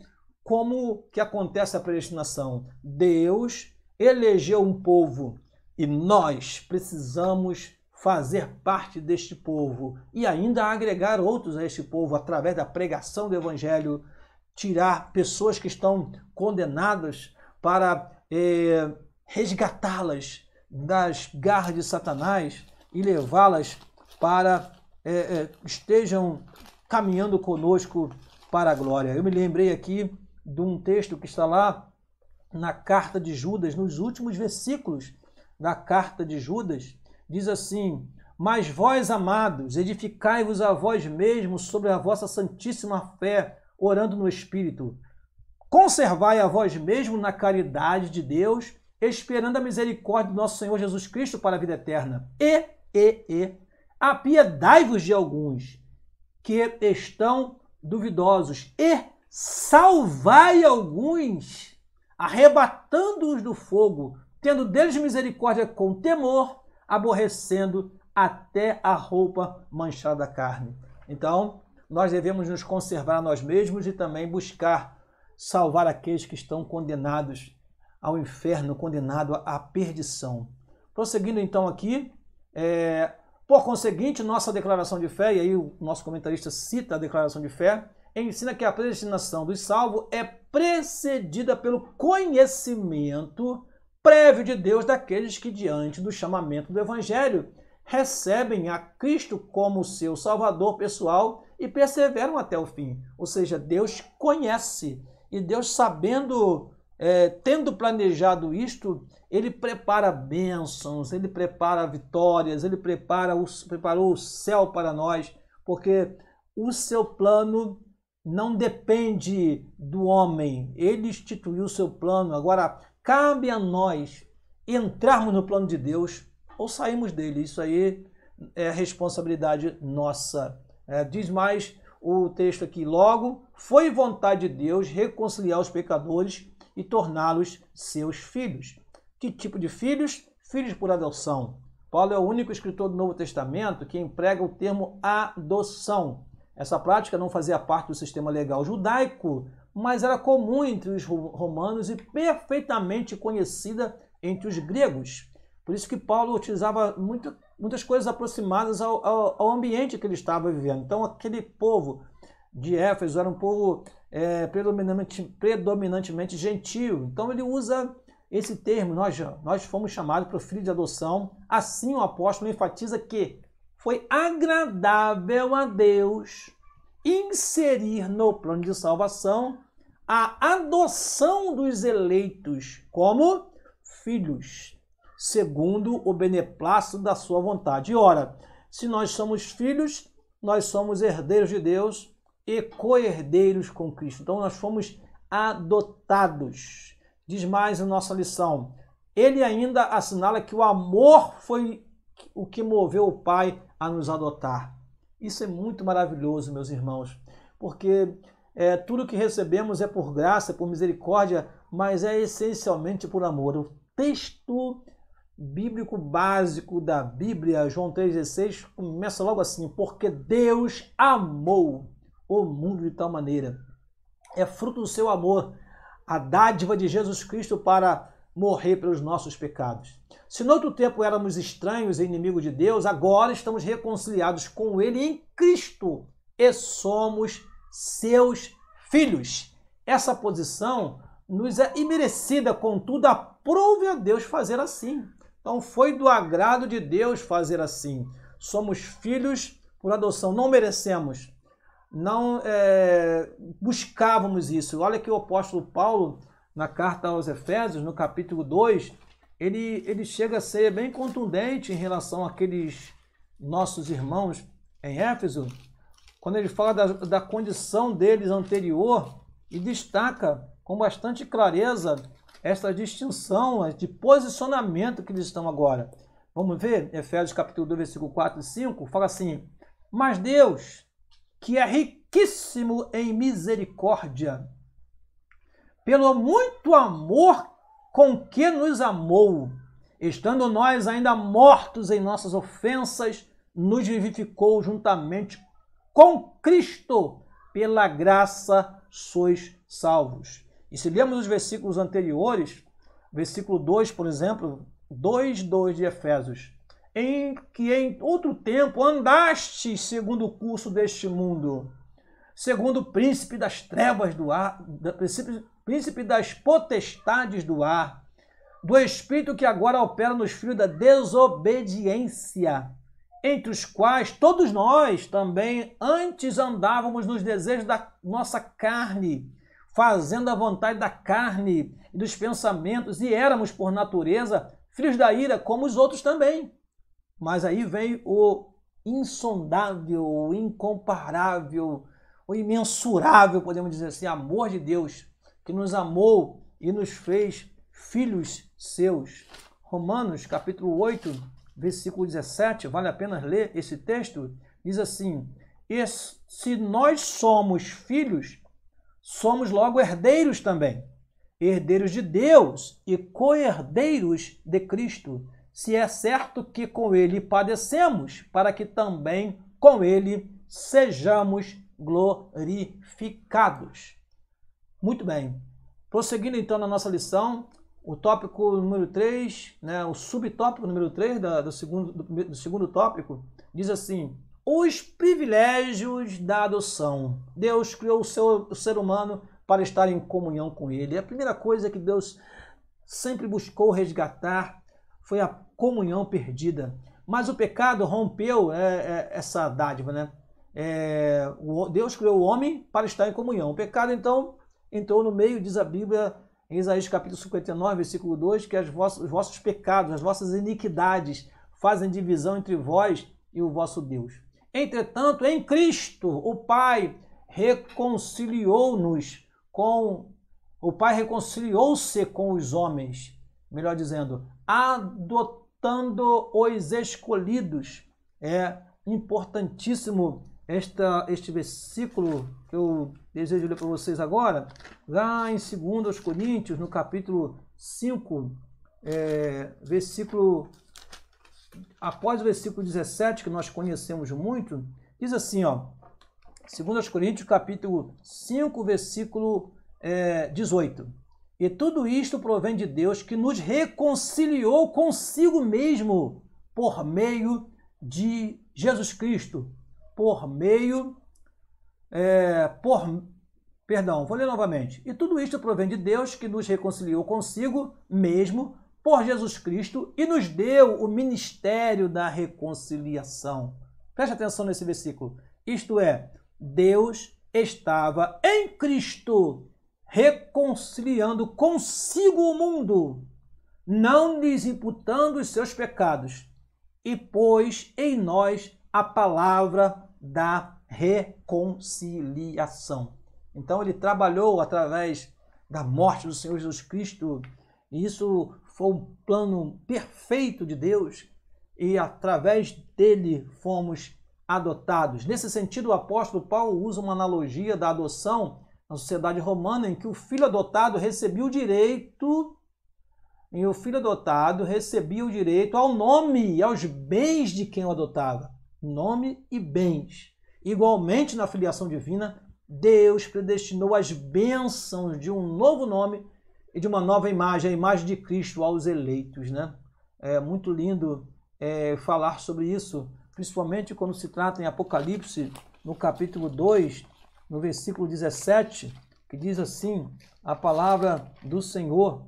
Speaker 1: como que acontece a predestinação. Deus elegeu um povo e nós precisamos fazer parte deste povo e ainda agregar outros a este povo através da pregação do Evangelho, tirar pessoas que estão condenadas para resgatá-las das garras de Satanás e levá-las para estejam caminhando conosco para a glória. Eu me lembrei aqui de um texto que está lá na carta de Judas, nos últimos versículos da carta de Judas, diz assim: mas vós, amados, edificai-vos a vós mesmos sobre a vossa santíssima fé, orando no Espírito. Conservai a vós mesmo na caridade de Deus, esperando a misericórdia do nosso Senhor Jesus Cristo para a vida eterna. Apiedai-vos de alguns que estão duvidosos e salvai alguns, arrebatando-os do fogo, tendo deles misericórdia com temor, aborrecendo até a roupa manchada da carne. Então, nós devemos nos conservar a nós mesmos e também buscar salvar aqueles que estão condenados ao inferno, condenados à perdição. Prosseguindo então aqui, por conseguinte, nossa declaração de fé, e aí o nosso comentarista cita a declaração de fé, ensina que a predestinação dos salvos é precedida pelo conhecimento prévio de Deus daqueles que, diante do chamamento do Evangelho, recebem a Cristo como seu Salvador pessoal e perseveram até o fim. Ou seja, Deus conhece e Deus, sabendo, tendo planejado isto, Ele prepara bênçãos, Ele prepara vitórias, Ele preparou o céu para nós, porque o seu plano não depende do homem. Ele instituiu o seu plano. Agora, cabe a nós entrarmos no plano de Deus ou sairmos dele. Isso aí é responsabilidade nossa. Diz mais o texto aqui: logo, foi vontade de Deus reconciliar os pecadores e torná-los seus filhos. Que tipo de filhos? Filhos por adoção. Paulo é o único escritor do Novo Testamento que emprega o termo adoção. Essa prática não fazia parte do sistema legal judaico, mas era comum entre os romanos e perfeitamente conhecida entre os gregos. Por isso que Paulo utilizava muitas coisas aproximadas ao ambiente que ele estava vivendo. Então, aquele povo de Éfeso era um povo predominantemente gentio. Então, ele usa esse termo, nós fomos chamados para o filho de adoção. Assim, o apóstolo enfatiza que foi agradável a Deus inserir no plano de salvação a adoção dos eleitos como filhos, segundo o beneplácito da sua vontade. E ora, se nós somos filhos, nós somos herdeiros de Deus e co-herdeiros com Cristo. Então nós fomos adotados. Diz mais a nossa lição. Ele ainda assinala que o amor foi o que moveu o Pai a nos adotar. Isso é muito maravilhoso, meus irmãos, porque tudo que recebemos é por graça, por misericórdia, mas é essencialmente por amor. O texto bíblico básico da Bíblia, João 3,16, começa logo assim: porque Deus amou o mundo de tal maneira. É fruto do seu amor, a dádiva de Jesus Cristo para morrer pelos nossos pecados. Se no outro tempo éramos estranhos e inimigos de Deus, agora estamos reconciliados com Ele em Cristo e somos seus filhos. Essa posição nos é imerecida, contudo, aprove a Deus fazer assim. Então, foi do agrado de Deus fazer assim. Somos filhos por adoção, não merecemos, não buscávamos isso. Olha que o apóstolo Paulo, na carta aos Efésios, no capítulo 2, ele chega a ser bem contundente em relação àqueles nossos irmãos em Éfeso, quando ele fala da condição deles anterior e destaca com bastante clareza esta distinção de posicionamento que eles estão agora. Vamos ver? Efésios capítulo 2, versículo 4 e 5, fala assim: mas Deus, que é riquíssimo em misericórdia, pelo muito amor com que nos amou, estando nós ainda mortos em nossas ofensas, nos vivificou juntamente com Cristo, pela graça sois salvos. E se lermos os versículos anteriores, versículo 2, por exemplo, 2:2 de Efésios, em que em outro tempo andastes segundo o curso deste mundo, segundo o príncipe das trevas do ar, príncipe das potestades do ar, do espírito que agora opera nos filhos da desobediência, entre os quais todos nós também antes andávamos nos desejos da nossa carne, fazendo a vontade da carne e dos pensamentos, e éramos, por natureza, filhos da ira, como os outros também. Mas aí vem o insondável, o incomparável, o imensurável, podemos dizer assim, amor de Deus, que nos amou e nos fez filhos seus. Romanos, capítulo 8, versículo 17, vale a pena ler esse texto, diz assim: e se nós somos filhos, somos logo herdeiros também, herdeiros de Deus e co-herdeiros de Cristo, se é certo que com ele padecemos, para que também com ele sejamos glorificados. Muito bem. Prosseguindo então na nossa lição, o tópico número 3, o subtópico número 3 do segundo tópico, diz assim: os privilégios da adoção. Deus criou o ser humano para estar em comunhão com Ele. A primeira coisa que Deus sempre buscou resgatar foi a comunhão perdida. Mas o pecado rompeu essa dádiva, Deus criou o homem para estar em comunhão. O pecado, então, entrou no meio, diz a Bíblia, em Isaías capítulo 59, versículo 2, que os vossos pecados, as vossas iniquidades fazem divisão entre vós e o vosso Deus. Entretanto, em Cristo, o Pai reconciliou-se com os homens, melhor dizendo, adotando os escolhidos. É importantíssimo este versículo que eu desejo ler para vocês agora, lá em 2 Coríntios, no capítulo 5, após o versículo 17, que nós conhecemos muito, diz assim, 2 Coríntios, capítulo 5, versículo 18. E tudo isto provém de Deus, que nos reconciliou consigo mesmo por meio de Jesus Cristo. Vou ler novamente. E tudo isto provém de Deus, que nos reconciliou consigo mesmo por Jesus Cristo e nos deu o ministério da reconciliação. Preste atenção nesse versículo. Isto é, Deus estava em Cristo reconciliando consigo o mundo, não lhes imputando os seus pecados, e pôs em nós a palavra da reconciliação. Então ele trabalhou através da morte do Senhor Jesus Cristo, e isso foi um plano perfeito de Deus, e através dele fomos adotados. Nesse sentido, o apóstolo Paulo usa uma analogia da adoção na sociedade romana, em que o filho adotado recebia o direito ao nome e aos bens de quem o adotava. Nome e bens. Igualmente, na filiação divina, Deus predestinou as bênçãos de um novo nome e de uma nova imagem, a imagem de Cristo aos eleitos, né? É muito lindo falar sobre isso, principalmente quando se trata em Apocalipse, no capítulo 2, no versículo 17, que diz assim, a palavra do Senhor: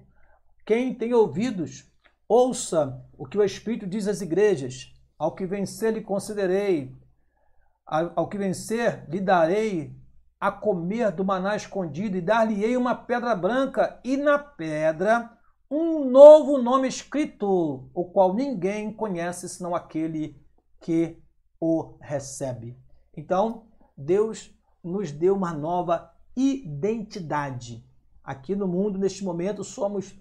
Speaker 1: quem tem ouvidos, ouça o que o Espírito diz às igrejas. Ao que vencer lhe concederei, ao que vencer lhe darei a comer do maná escondido, e dar-lhe-ei uma pedra branca, e na pedra um novo nome escrito, o qual ninguém conhece senão aquele que o recebe. Então, Deus nos deu uma nova identidade. Aqui no mundo, neste momento, somos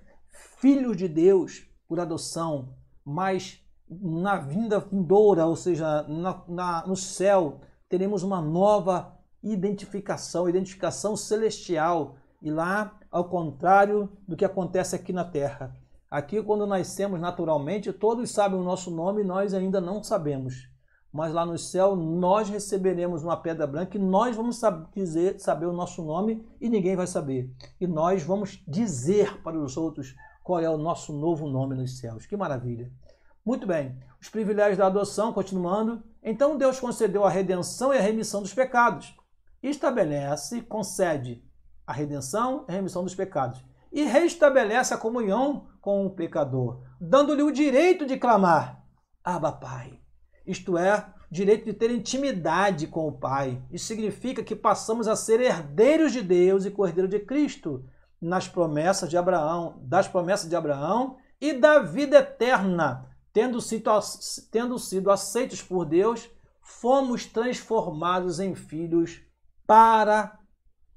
Speaker 1: filhos de Deus por adoção, mas na vinda vindoura, ou seja, no céu, teremos uma nova identificação celestial. E lá, ao contrário do que acontece aqui na terra. Aqui, quando nascemos naturalmente, todos sabem o nosso nome e nós ainda não sabemos. Mas lá no céu, nós receberemos uma pedra branca e nós vamos saber o nosso nome e ninguém vai saber. E nós vamos dizer para os outros qual é o nosso novo nome nos céus. Que maravilha! Muito bem, os privilégios da adoção, continuando. Então Deus concedeu a redenção e a remissão dos pecados. Concede a redenção e a remissão dos pecados. E restabelece a comunhão com o pecador, dando-lhe o direito de clamar, Abba, Pai. Isto é, direito de ter intimidade com o Pai. Isso significa que passamos a ser herdeiros de Deus e co-herdeiros de Cristo, das promessas de Abraão e da vida eterna. Tendo sido aceitos por Deus, fomos transformados em filhos para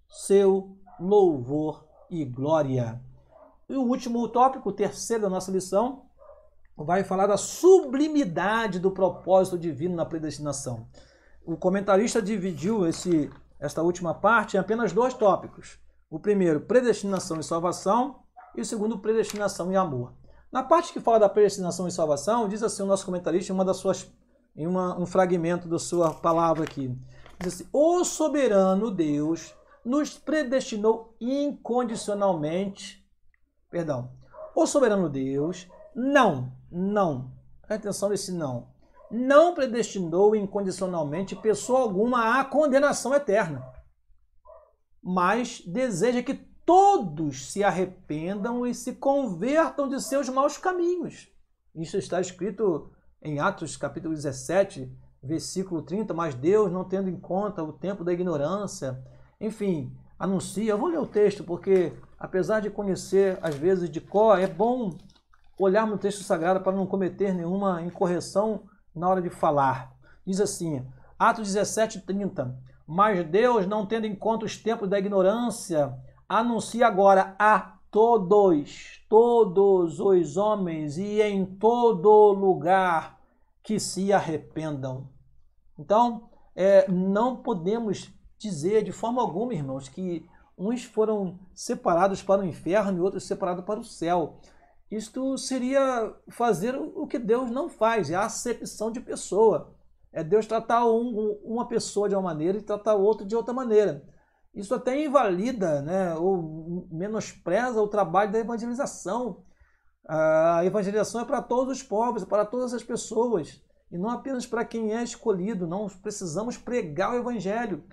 Speaker 1: seu louvor e glória. E o último tópico, o terceiro da nossa lição, vai falar da sublimidade do propósito divino na predestinação. O comentarista dividiu esta última parte em apenas dois tópicos. O primeiro, predestinação e salvação, e o segundo, predestinação e amor. Na parte que fala da predestinação e salvação, diz assim o nosso comentarista em um fragmento da sua palavra aqui. Diz assim, o soberano Deus nos predestinou incondicionalmente. O soberano Deus não, presta atenção nesse não predestinou incondicionalmente pessoa alguma à condenação eterna, mas deseja que todos se arrependam e se convertam de seus maus caminhos. Isso está escrito em Atos capítulo 17, versículo 30, mas Deus, não tendo em conta o tempo da ignorância, enfim, anuncia. Eu vou ler o texto porque, apesar de conhecer às vezes de cor, é bom olhar no texto sagrado para não cometer nenhuma incorreção na hora de falar. Diz assim, Atos 17, 30, mas Deus, não tendo em conta os tempos da ignorância, anuncia agora a todos os homens e em todo lugar que se arrependam. Então, não podemos dizer de forma alguma, irmãos, que uns foram separados para o inferno e outros separados para o céu. Isto seria fazer o que Deus não faz, é a acepção de pessoa. É Deus tratar uma pessoa de uma maneira e tratar outra de outra maneira. Isso até invalida, né, ou menospreza o trabalho da evangelização. A evangelização é para todos os povos, para todas as pessoas, e não apenas para quem é escolhido. Nós precisamos pregar o evangelho.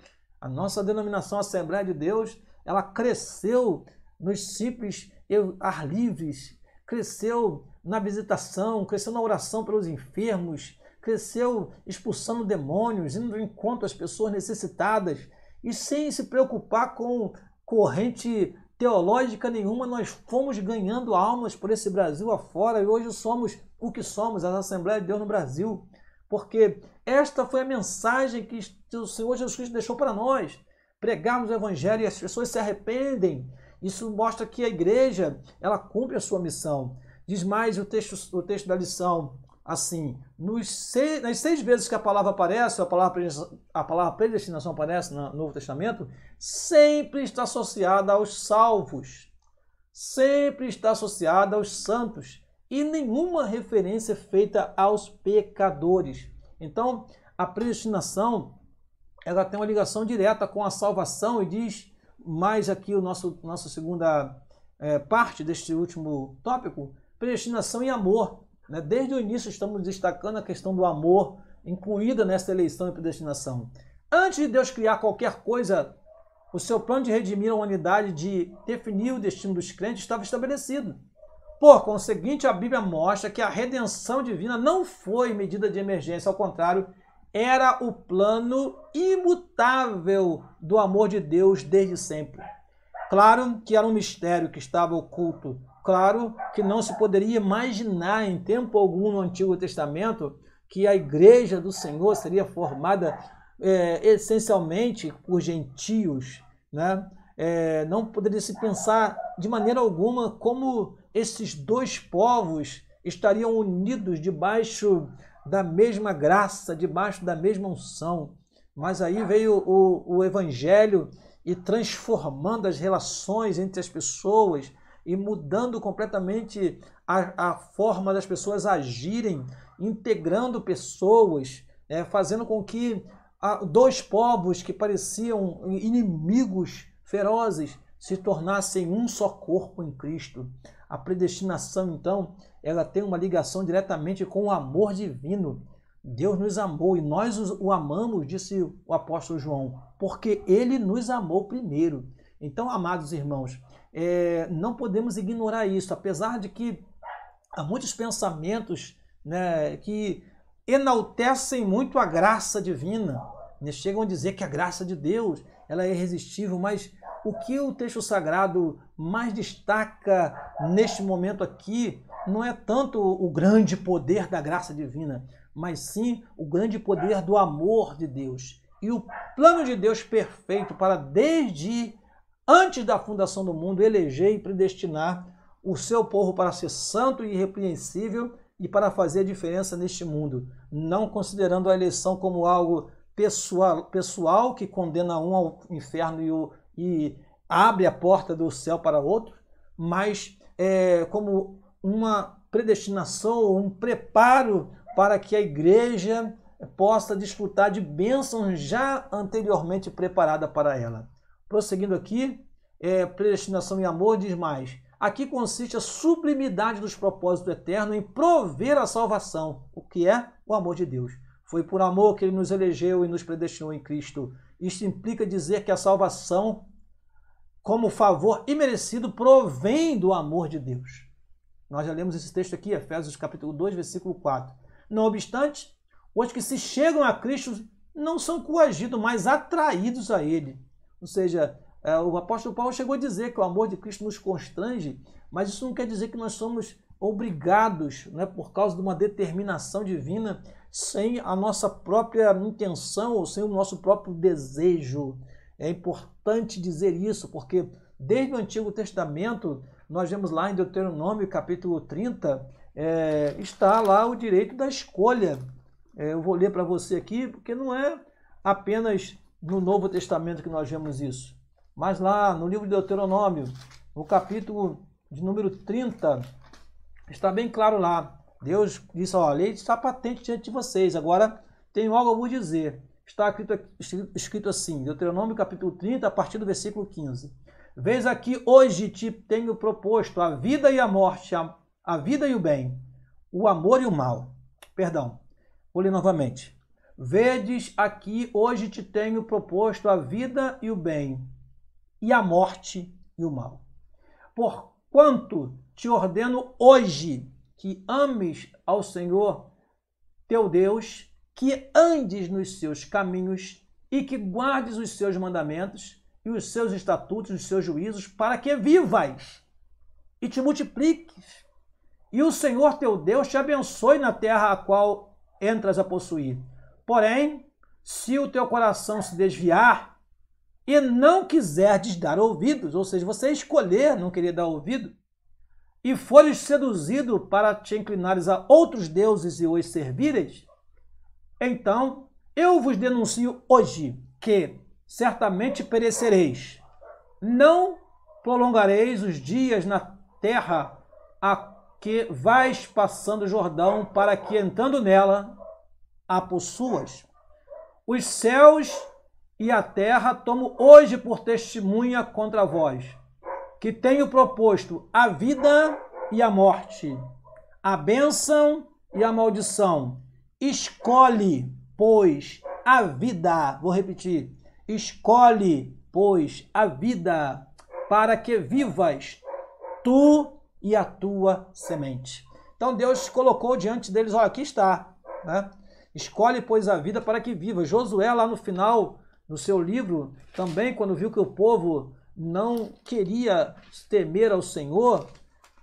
Speaker 1: A nossa denominação Assembleia de Deus, ela cresceu nos simples ar livres, cresceu na visitação, cresceu na oração pelos enfermos, cresceu expulsando demônios, indo ao encontro às pessoas necessitadas, e sem se preocupar com corrente teológica nenhuma, nós fomos ganhando almas por esse Brasil afora, e hoje somos o que somos, a Assembleia de Deus no Brasil, porque esta foi a mensagem que o Senhor Jesus Cristo deixou para nós, pregarmos o Evangelho e as pessoas se arrependem. Isso mostra que a igreja, ela cumpre a sua missão. Diz mais o texto da lição, assim, nas 6 vezes que a palavra aparece, a palavra predestinação aparece no Novo Testamento, sempre está associada aos salvos, sempre está associada aos santos, e nenhuma referência é feita aos pecadores. Então, a predestinação, ela tem uma ligação direta com a salvação, e diz mais aqui o nossa segunda parte deste último tópico, predestinação e amor. Desde o início estamos destacando a questão do amor incluída nessa eleição e predestinação. Antes de Deus criar qualquer coisa, o seu plano de redimir a humanidade, de definir o destino dos crentes, estava estabelecido. Por conseguinte, a Bíblia mostra que a redenção divina não foi medida de emergência, ao contrário, era o plano imutável do amor de Deus desde sempre. Claro que era um mistério que estava oculto. Claro que não se poderia imaginar em tempo algum no Antigo Testamento que a igreja do Senhor seria formada essencialmente por gentios, né? Não poderia se pensar de maneira alguma como esses dois povos estariam unidos debaixo da mesma graça, debaixo da mesma unção. Mas aí veio o Evangelho e transformando as relações entre as pessoas e mudando completamente a forma das pessoas agirem, integrando pessoas, fazendo com que dois povos que pareciam inimigos ferozes se tornassem um só corpo em Cristo. A predestinação, então, ela tem uma ligação diretamente com o amor divino. Deus nos amou e nós o amamos, disse o apóstolo João, porque ele nos amou primeiro. Então, amados irmãos, não podemos ignorar isso, apesar de que há muitos pensamentos, né, que enaltecem muito a graça divina, né, chegam a dizer que a graça de Deus ela é irresistível, mas o que o texto sagrado mais destaca neste momento aqui não é tanto o grande poder da graça divina, mas sim o grande poder do amor de Deus. E o plano de Deus perfeito para, desde antes da fundação do mundo, eleger e predestinar o seu povo para ser santo e irrepreensível e para fazer a diferença neste mundo, não considerando a eleição como algo pessoal que condena um ao inferno e abre a porta do céu para outro, mas como uma predestinação, um preparo para que a igreja possa desfrutar de bênçãos já anteriormente preparada para ela. Prosseguindo aqui, predestinação e amor diz mais. Aqui consiste a sublimidade dos propósitos eternos em prover a salvação, o que é o amor de Deus. Foi por amor que ele nos elegeu e nos predestinou em Cristo. Isto implica dizer que a salvação, como favor imerecido, provém do amor de Deus. Nós já lemos esse texto aqui, Efésios capítulo 2, versículo 4. Não obstante, os que se chegam a Cristo não são coagidos, mas atraídos a Ele. Ou seja, o apóstolo Paulo chegou a dizer que o amor de Cristo nos constrange, mas isso não quer dizer que nós somos obrigados, né, por causa de uma determinação divina, sem a nossa própria intenção ou sem o nosso próprio desejo. É importante dizer isso, porque desde o Antigo Testamento, nós vemos lá em Deuteronômio capítulo 30, está lá o direito da escolha. Eu vou ler para você aqui, porque não é apenas no Novo Testamento que nós vemos isso, mas lá no livro de Deuteronômio, no capítulo de número 30, está bem claro lá. Deus disse, a lei está patente diante de vocês, agora tenho algo a vos dizer. está escrito assim, Deuteronômio capítulo 30, a partir do versículo 15. Vês aqui, hoje te tenho proposto a vida e a morte, a vida e o bem, o amor e o mal. Perdão, vou ler novamente. Vedes aqui, hoje te tenho proposto a vida e o bem, e a morte e o mal. Porquanto te ordeno hoje que ames ao Senhor teu Deus, que andes nos seus caminhos e que guardes os seus mandamentos e os seus estatutos, os seus juízos, para que vivas e te multipliques. E o Senhor teu Deus te abençoe na terra a qual entras a possuir. Porém, se o teu coração se desviar e não quiserdes dar ouvidos, ou seja, você escolher não querer dar ouvido, e fores seduzido para te inclinares a outros deuses e os servires, então eu vos denuncio hoje que certamente perecereis. Não prolongareis os dias na terra a que vais passando o Jordão, para que, entrando nela, a possuas. Os céus e a terra tomo hoje por testemunha contra vós, que tenho proposto a vida e a morte, a bênção e a maldição. Escolhe, pois, a vida. Vou repetir. Escolhe, pois, a vida, para que vivas, tu e a tua semente. Então Deus colocou diante deles, olha, aqui está, né? Escolhe, pois, a vida para que vivas. Josué, lá no final do seu livro, também, quando viu que o povo não queria temer ao Senhor,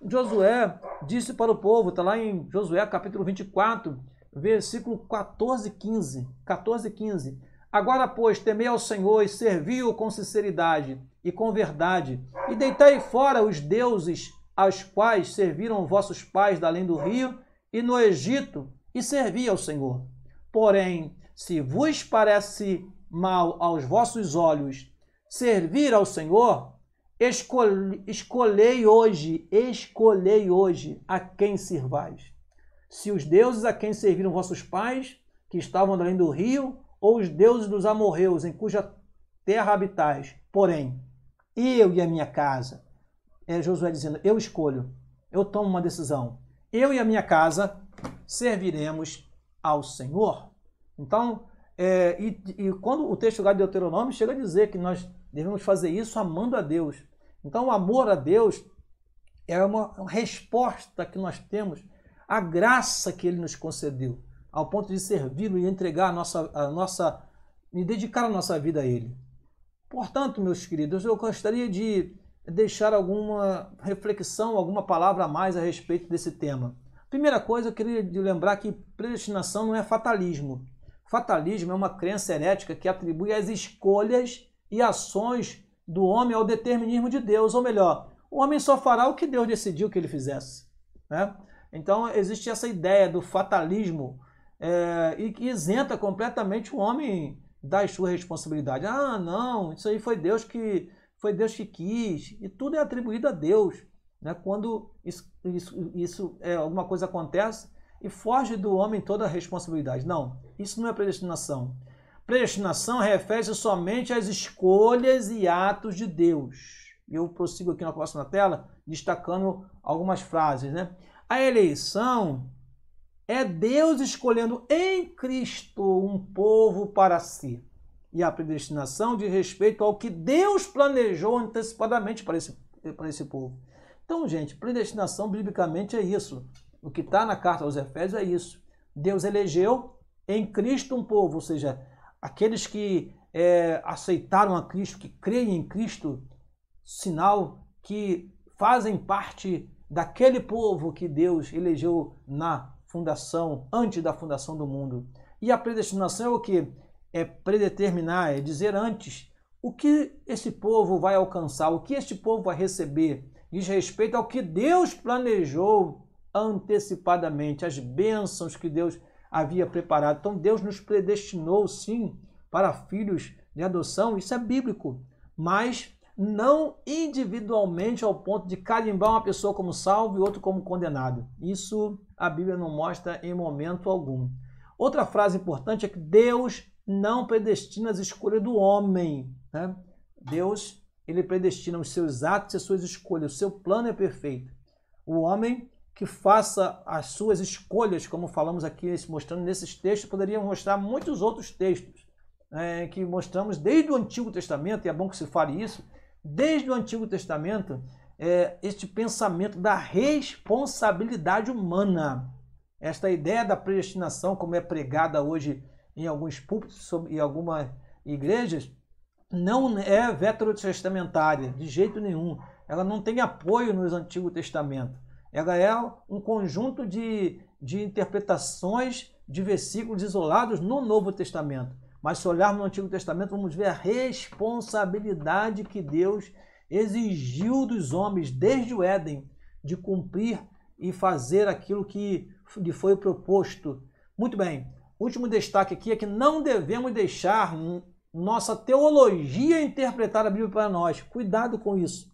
Speaker 1: Josué disse para o povo, está lá em Josué capítulo 24, versículo 14 e 15. Agora, pois, temei ao Senhor e servi-o com sinceridade e com verdade, e deitai fora os deuses aos quais serviram vossos pais da além do rio e no Egito, e servi ao Senhor. Porém, se vos parece mal aos vossos olhos servir ao Senhor, escolhei hoje a quem servais. Se os deuses a quem serviram vossos pais, que estavam além do rio, ou os deuses dos amorreus, em cuja terra habitais. Porém, eu e a minha casa, Josué dizendo, eu escolho, eu tomo uma decisão. Eu e a minha casa serviremos ao Senhor. Então, quando o texto de Deuteronômio chega a dizer que nós devemos fazer isso amando a Deus. Então, o amor a Deus é uma resposta que nós temos à graça que Ele nos concedeu, ao ponto de servi-lo e entregar e dedicar a nossa vida a Ele. Portanto, meus queridos, eu gostaria de deixar alguma reflexão, alguma palavra a mais a respeito desse tema. Primeira coisa, eu queria lembrar que predestinação não é fatalismo. Fatalismo é uma crença herética que atribui as escolhas e ações do homem ao determinismo de Deus, ou melhor, o homem só fará o que Deus decidiu que ele fizesse, né? Então existe essa ideia do fatalismo e que isenta completamente o homem das suas responsabilidades. Ah, não, isso aí foi Deus que quis, e tudo é atribuído a Deus, né? Quando alguma coisa acontece e foge do homem toda a responsabilidade. Não, isso não é predestinação. Predestinação refere-se somente às escolhas e atos de Deus. Eu prossigo aqui na próxima tela, destacando algumas frases, né? A eleição é Deus escolhendo em Cristo um povo para si. E a predestinação diz respeito ao que Deus planejou antecipadamente para esse povo. Então, gente, predestinação biblicamente é isso. O que está na carta aos Efésios é isso. Deus elegeu em Cristo um povo, ou seja, aqueles que aceitaram a Cristo, que creem em Cristo, sinal que fazem parte daquele povo que Deus elegeu na fundação, antes da fundação do mundo. E a predestinação é o que? É predeterminar, é dizer antes o que esse povo vai alcançar, o que este povo vai receber. Diz respeito ao que Deus planejou antecipadamente, as bênçãos que Deus havia preparado. Então Deus nos predestinou, sim, para filhos de adoção, isso é bíblico, mas não individualmente ao ponto de carimbar uma pessoa como salvo e outro como condenado. Isso a Bíblia não mostra em momento algum. Outra frase importante é que Deus não predestina as escolhas do homem, né? Deus, ele predestina os seus atos e as suas escolhas. O seu plano é perfeito. O homem que faça as suas escolhas, como falamos aqui, mostrando nesses textos, poderia mostrar muitos outros textos, que mostramos desde o Antigo Testamento, e é bom que se fale isso, desde o Antigo Testamento, este pensamento da responsabilidade humana. Esta ideia da predestinação, como é pregada hoje em alguns púlpitos e algumas igrejas, não é veterotestamentária, de jeito nenhum. Ela não tem apoio no Antigo Testamento. Ela é um conjunto de interpretações de versículos isolados no Novo Testamento. Mas se olharmos no Antigo Testamento, vamos ver a responsabilidade que Deus exigiu dos homens desde o Éden de cumprir e fazer aquilo que lhe foi proposto. Muito bem, último destaque aqui é que não devemos deixar nossa teologia interpretar a Bíblia para nós. Cuidado com isso,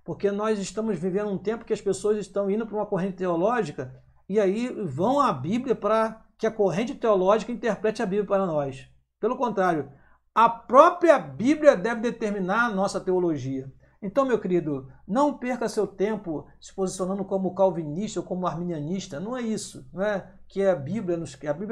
Speaker 1: porque nós estamos vivendo um tempo que as pessoas estão indo para uma corrente teológica e aí vão à Bíblia para que a corrente teológica interprete a Bíblia para nós. Pelo contrário, a própria Bíblia deve determinar a nossa teologia. Então, meu querido, não perca seu tempo se posicionando como calvinista ou como arminianista. Não é isso, não é que a Bíblia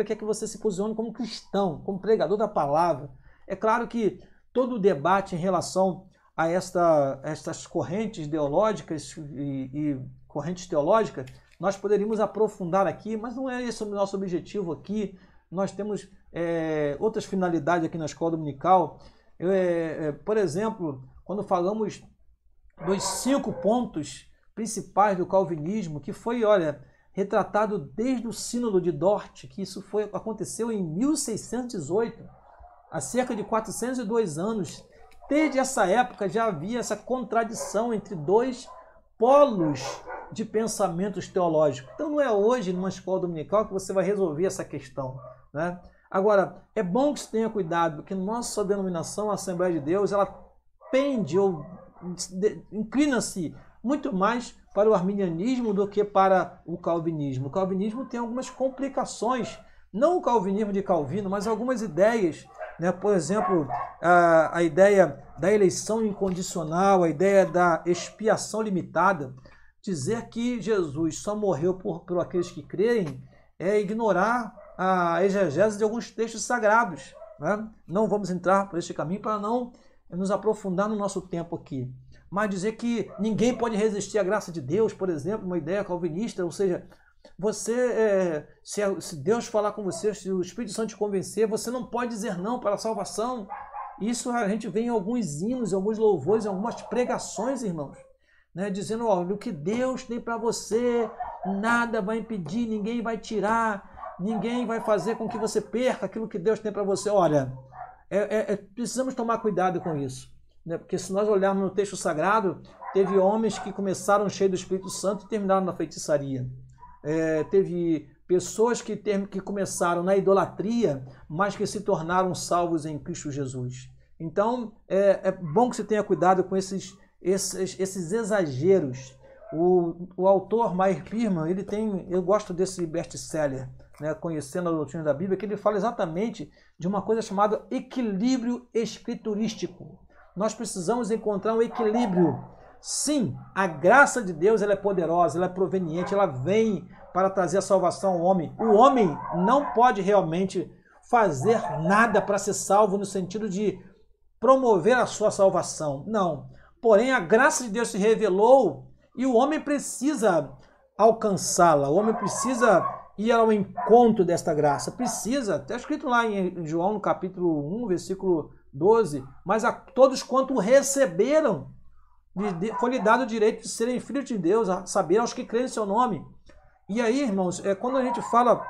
Speaker 1: quer que você se posicione como cristão, como pregador da palavra. É claro que todo o debate em relação a estas correntes ideológicas e correntes teológicas, nós poderíamos aprofundar aqui, mas não é esse o nosso objetivo aqui. Nós temos outras finalidades aqui na Escola Dominical. Por exemplo, quando falamos dos 5 pontos principais do calvinismo, que foi, retratado desde o Sínodo de Dort, que isso aconteceu em 1618, há cerca de 402 anos. Desde essa época já havia essa contradição entre 2 polos de pensamentos teológicos. Então não é hoje, numa escola dominical, que você vai resolver essa questão, né? Agora, é bom que você tenha cuidado, porque nossa denominação, a Assembleia de Deus, ela pende ou inclina-se muito mais para o arminianismo do que para o calvinismo. O calvinismo tem algumas complicações, não o calvinismo de Calvino, mas algumas ideias, né? Por exemplo, a ideia da eleição incondicional, a ideia da expiação limitada. Dizer que Jesus só morreu por aqueles que creem é ignorar a exegese de alguns textos sagrados, né? Não vamos entrar por este caminho para não nos aprofundar no nosso tempo aqui. Mas dizer que ninguém pode resistir à graça de Deus, por exemplo, uma ideia calvinista, ou seja, você, se Deus falar com você, se o Espírito Santo te convencer, você não pode dizer não para a salvação. Isso a gente vê em alguns hinos, em alguns louvores, em algumas pregações, irmãos, né? Dizendo, o que Deus tem para você, nada vai impedir, ninguém vai tirar, ninguém vai fazer com que você perca aquilo que Deus tem para você. Olha, precisamos tomar cuidado com isso, né? Porque se nós olharmos no texto sagrado, teve homens que começaram cheios do Espírito Santo e terminaram na feitiçaria. Teve pessoas que começaram na idolatria, mas que se tornaram salvos em Cristo Jesus. Então, é bom que você tenha cuidado com esses exageros. O autor Meyer Pirman, eu gosto desse best-seller, né, Conhecendo a Doutrina da Bíblia, que ele fala exatamente de uma coisa chamada equilíbrio escriturístico. Nós precisamos encontrar um equilíbrio. Sim, a graça de Deus ela é poderosa, ela é proveniente, ela vem para trazer a salvação ao homem. O homem não pode realmente fazer nada para ser salvo no sentido de promover a sua salvação. Não. Porém, a graça de Deus se revelou e o homem precisa alcançá-la. O homem precisa ir ao encontro desta graça. Precisa. Está escrito lá em João, no capítulo 1, versículo 12. Mas a todos quanto receberam, foi-lhe dado o direito de serem filhos de Deus, a saber, aos que creem em seu nome. E aí, irmãos, quando a gente fala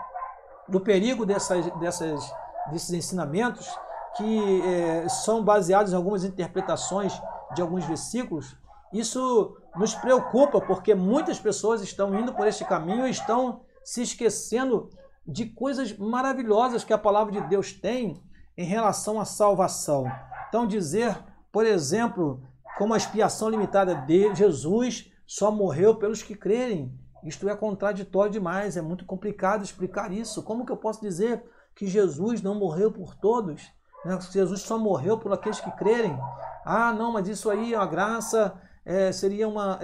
Speaker 1: do perigo desses ensinamentos, que são baseados em algumas interpretações de alguns versículos, isso nos preocupa, porque muitas pessoas estão indo por este caminho e estão se esquecendo de coisas maravilhosas que a palavra de Deus tem em relação à salvação. Então, dizer, por exemplo, como a expiação limitada de Jesus só morreu pelos que crerem. Isto é contraditório demais, é muito complicado explicar isso. Como que eu posso dizer que Jesus não morreu por todos, né? Jesus só morreu por aqueles que crerem. Ah, não, mas isso aí é uma graça,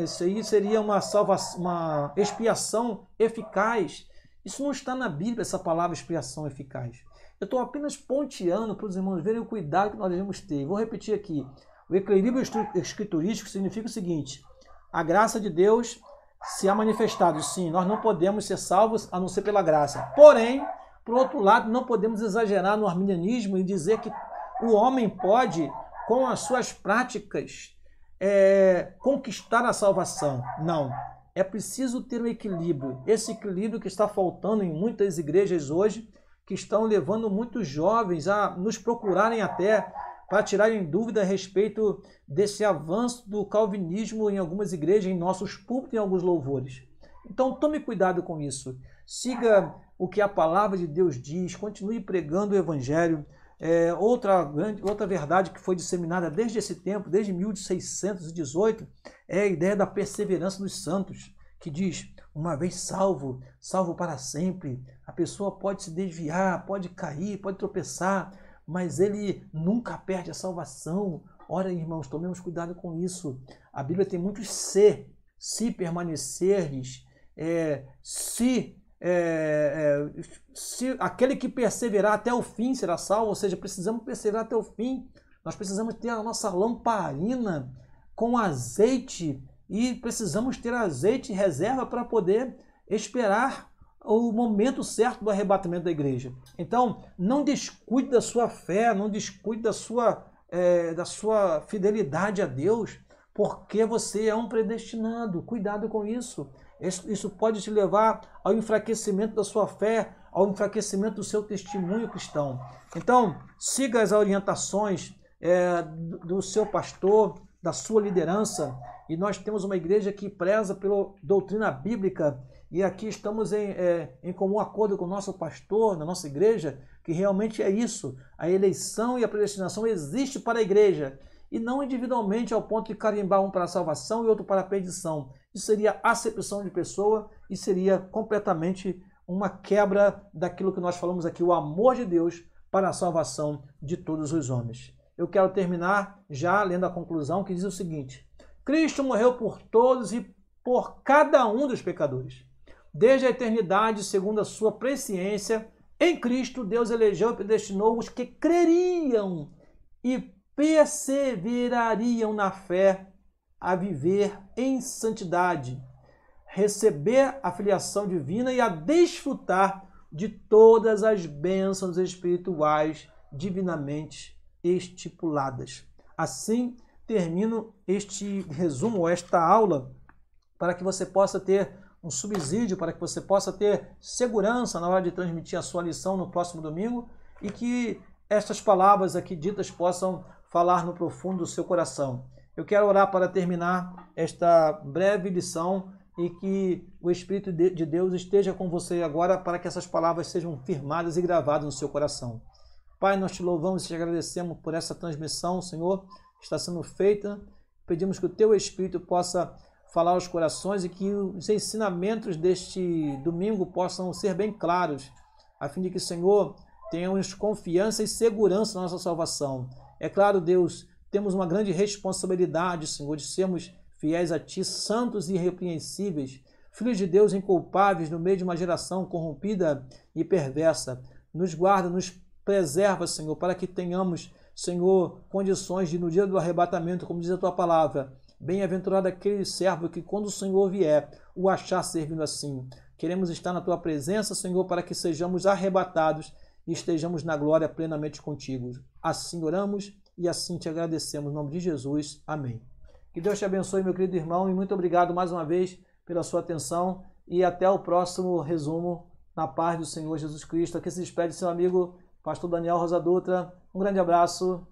Speaker 1: isso aí seria uma salvação, uma expiação eficaz. Isso não está na Bíblia, essa palavra expiação eficaz. Eu estou apenas ponteando para os irmãos verem o cuidado que nós devemos ter. Vou repetir aqui. O equilíbrio escriturístico significa o seguinte: a graça de Deus se há manifestado. Sim, nós não podemos ser salvos a não ser pela graça. Porém, por outro lado, não podemos exagerar no arminianismo e dizer que o homem pode, com as suas práticas, conquistar a salvação. Não. É preciso ter um equilíbrio. Esse equilíbrio que está faltando em muitas igrejas hoje, que estão levando muitos jovens a nos procurarem até para tirarem dúvida a respeito desse avanço do calvinismo em algumas igrejas, em nossos púlpitos e em alguns louvores. Então tome cuidado com isso. Siga o que a palavra de Deus diz, continue pregando o evangelho. Outra verdade que foi disseminada desde esse tempo, desde 1618, é a ideia da perseverança dos santos, que diz: uma vez salvo, salvo para sempre. A pessoa pode se desviar, pode cair, pode tropeçar, mas ele nunca perde a salvação. Ora, irmãos, tomemos cuidado com isso. A Bíblia tem muitos se permanecerdes, se aquele que perseverar até o fim será salvo, ou seja, precisamos perseverar até o fim. Nós precisamos ter a nossa lamparina com azeite e precisamos ter azeite em reserva para poder esperar o momento certo do arrebatamento da igreja. Então, não descuide da sua fé, não descuide da sua fidelidade a Deus, porque você é um predestinado. Cuidado com isso. Isso pode te levar ao enfraquecimento da sua fé, ao enfraquecimento do seu testemunho cristão. Então, siga as orientações do seu pastor, da sua liderança. E nós temos uma igreja que preza pela doutrina bíblica, e aqui estamos em comum acordo com o nosso pastor, na nossa igreja, que realmente é isso. A eleição e a predestinação existe para a igreja, e não individualmente ao ponto de carimbar um para a salvação e outro para a perdição. Isso seria acepção de pessoa e seria completamente uma quebra daquilo que nós falamos aqui, o amor de Deus para a salvação de todos os homens. Eu quero terminar já lendo a conclusão, que diz o seguinte: Cristo morreu por todos e por cada um dos pecadores. Desde a eternidade, segundo a sua presciência, em Cristo Deus elegeu e predestinou os que creriam e perseverariam na fé a viver em santidade, receber a filiação divina e a desfrutar de todas as bênçãos espirituais divinamente estipuladas. Assim, termino este resumo, esta aula, para que você possa ter um subsídio, para que você possa ter segurança na hora de transmitir a sua lição no próximo domingo e que estas palavras aqui ditas possam falar no profundo do seu coração. Eu quero orar para terminar esta breve lição e que o Espírito de Deus esteja com você agora para que essas palavras sejam firmadas e gravadas no seu coração. Pai, nós te louvamos e te agradecemos por essa transmissão, Senhor, que está sendo feita. Pedimos que o teu Espírito possa falar aos corações e que os ensinamentos deste domingo possam ser bem claros, a fim de que, Senhor, tenhamos confiança e segurança na nossa salvação. É claro, Deus, temos uma grande responsabilidade, Senhor, de sermos fiéis a Ti, santos e irrepreensíveis, filhos de Deus inculpáveis no meio de uma geração corrompida e perversa. Nos guarda, nos preserva, Senhor, para que tenhamos, Senhor, condições de, no dia do arrebatamento, como diz a Tua palavra, bem-aventurado aquele servo que, quando o Senhor vier, o achar servindo assim. Queremos estar na Tua presença, Senhor, para que sejamos arrebatados e estejamos na glória plenamente contigo. Assim oramos e assim te agradecemos. Em nome de Jesus. Amém. Que Deus te abençoe, meu querido irmão, e muito obrigado mais uma vez pela sua atenção e até o próximo resumo na paz do Senhor Jesus Cristo. Aqui se despede seu amigo, pastor Daniel Rosa Dutra. Um grande abraço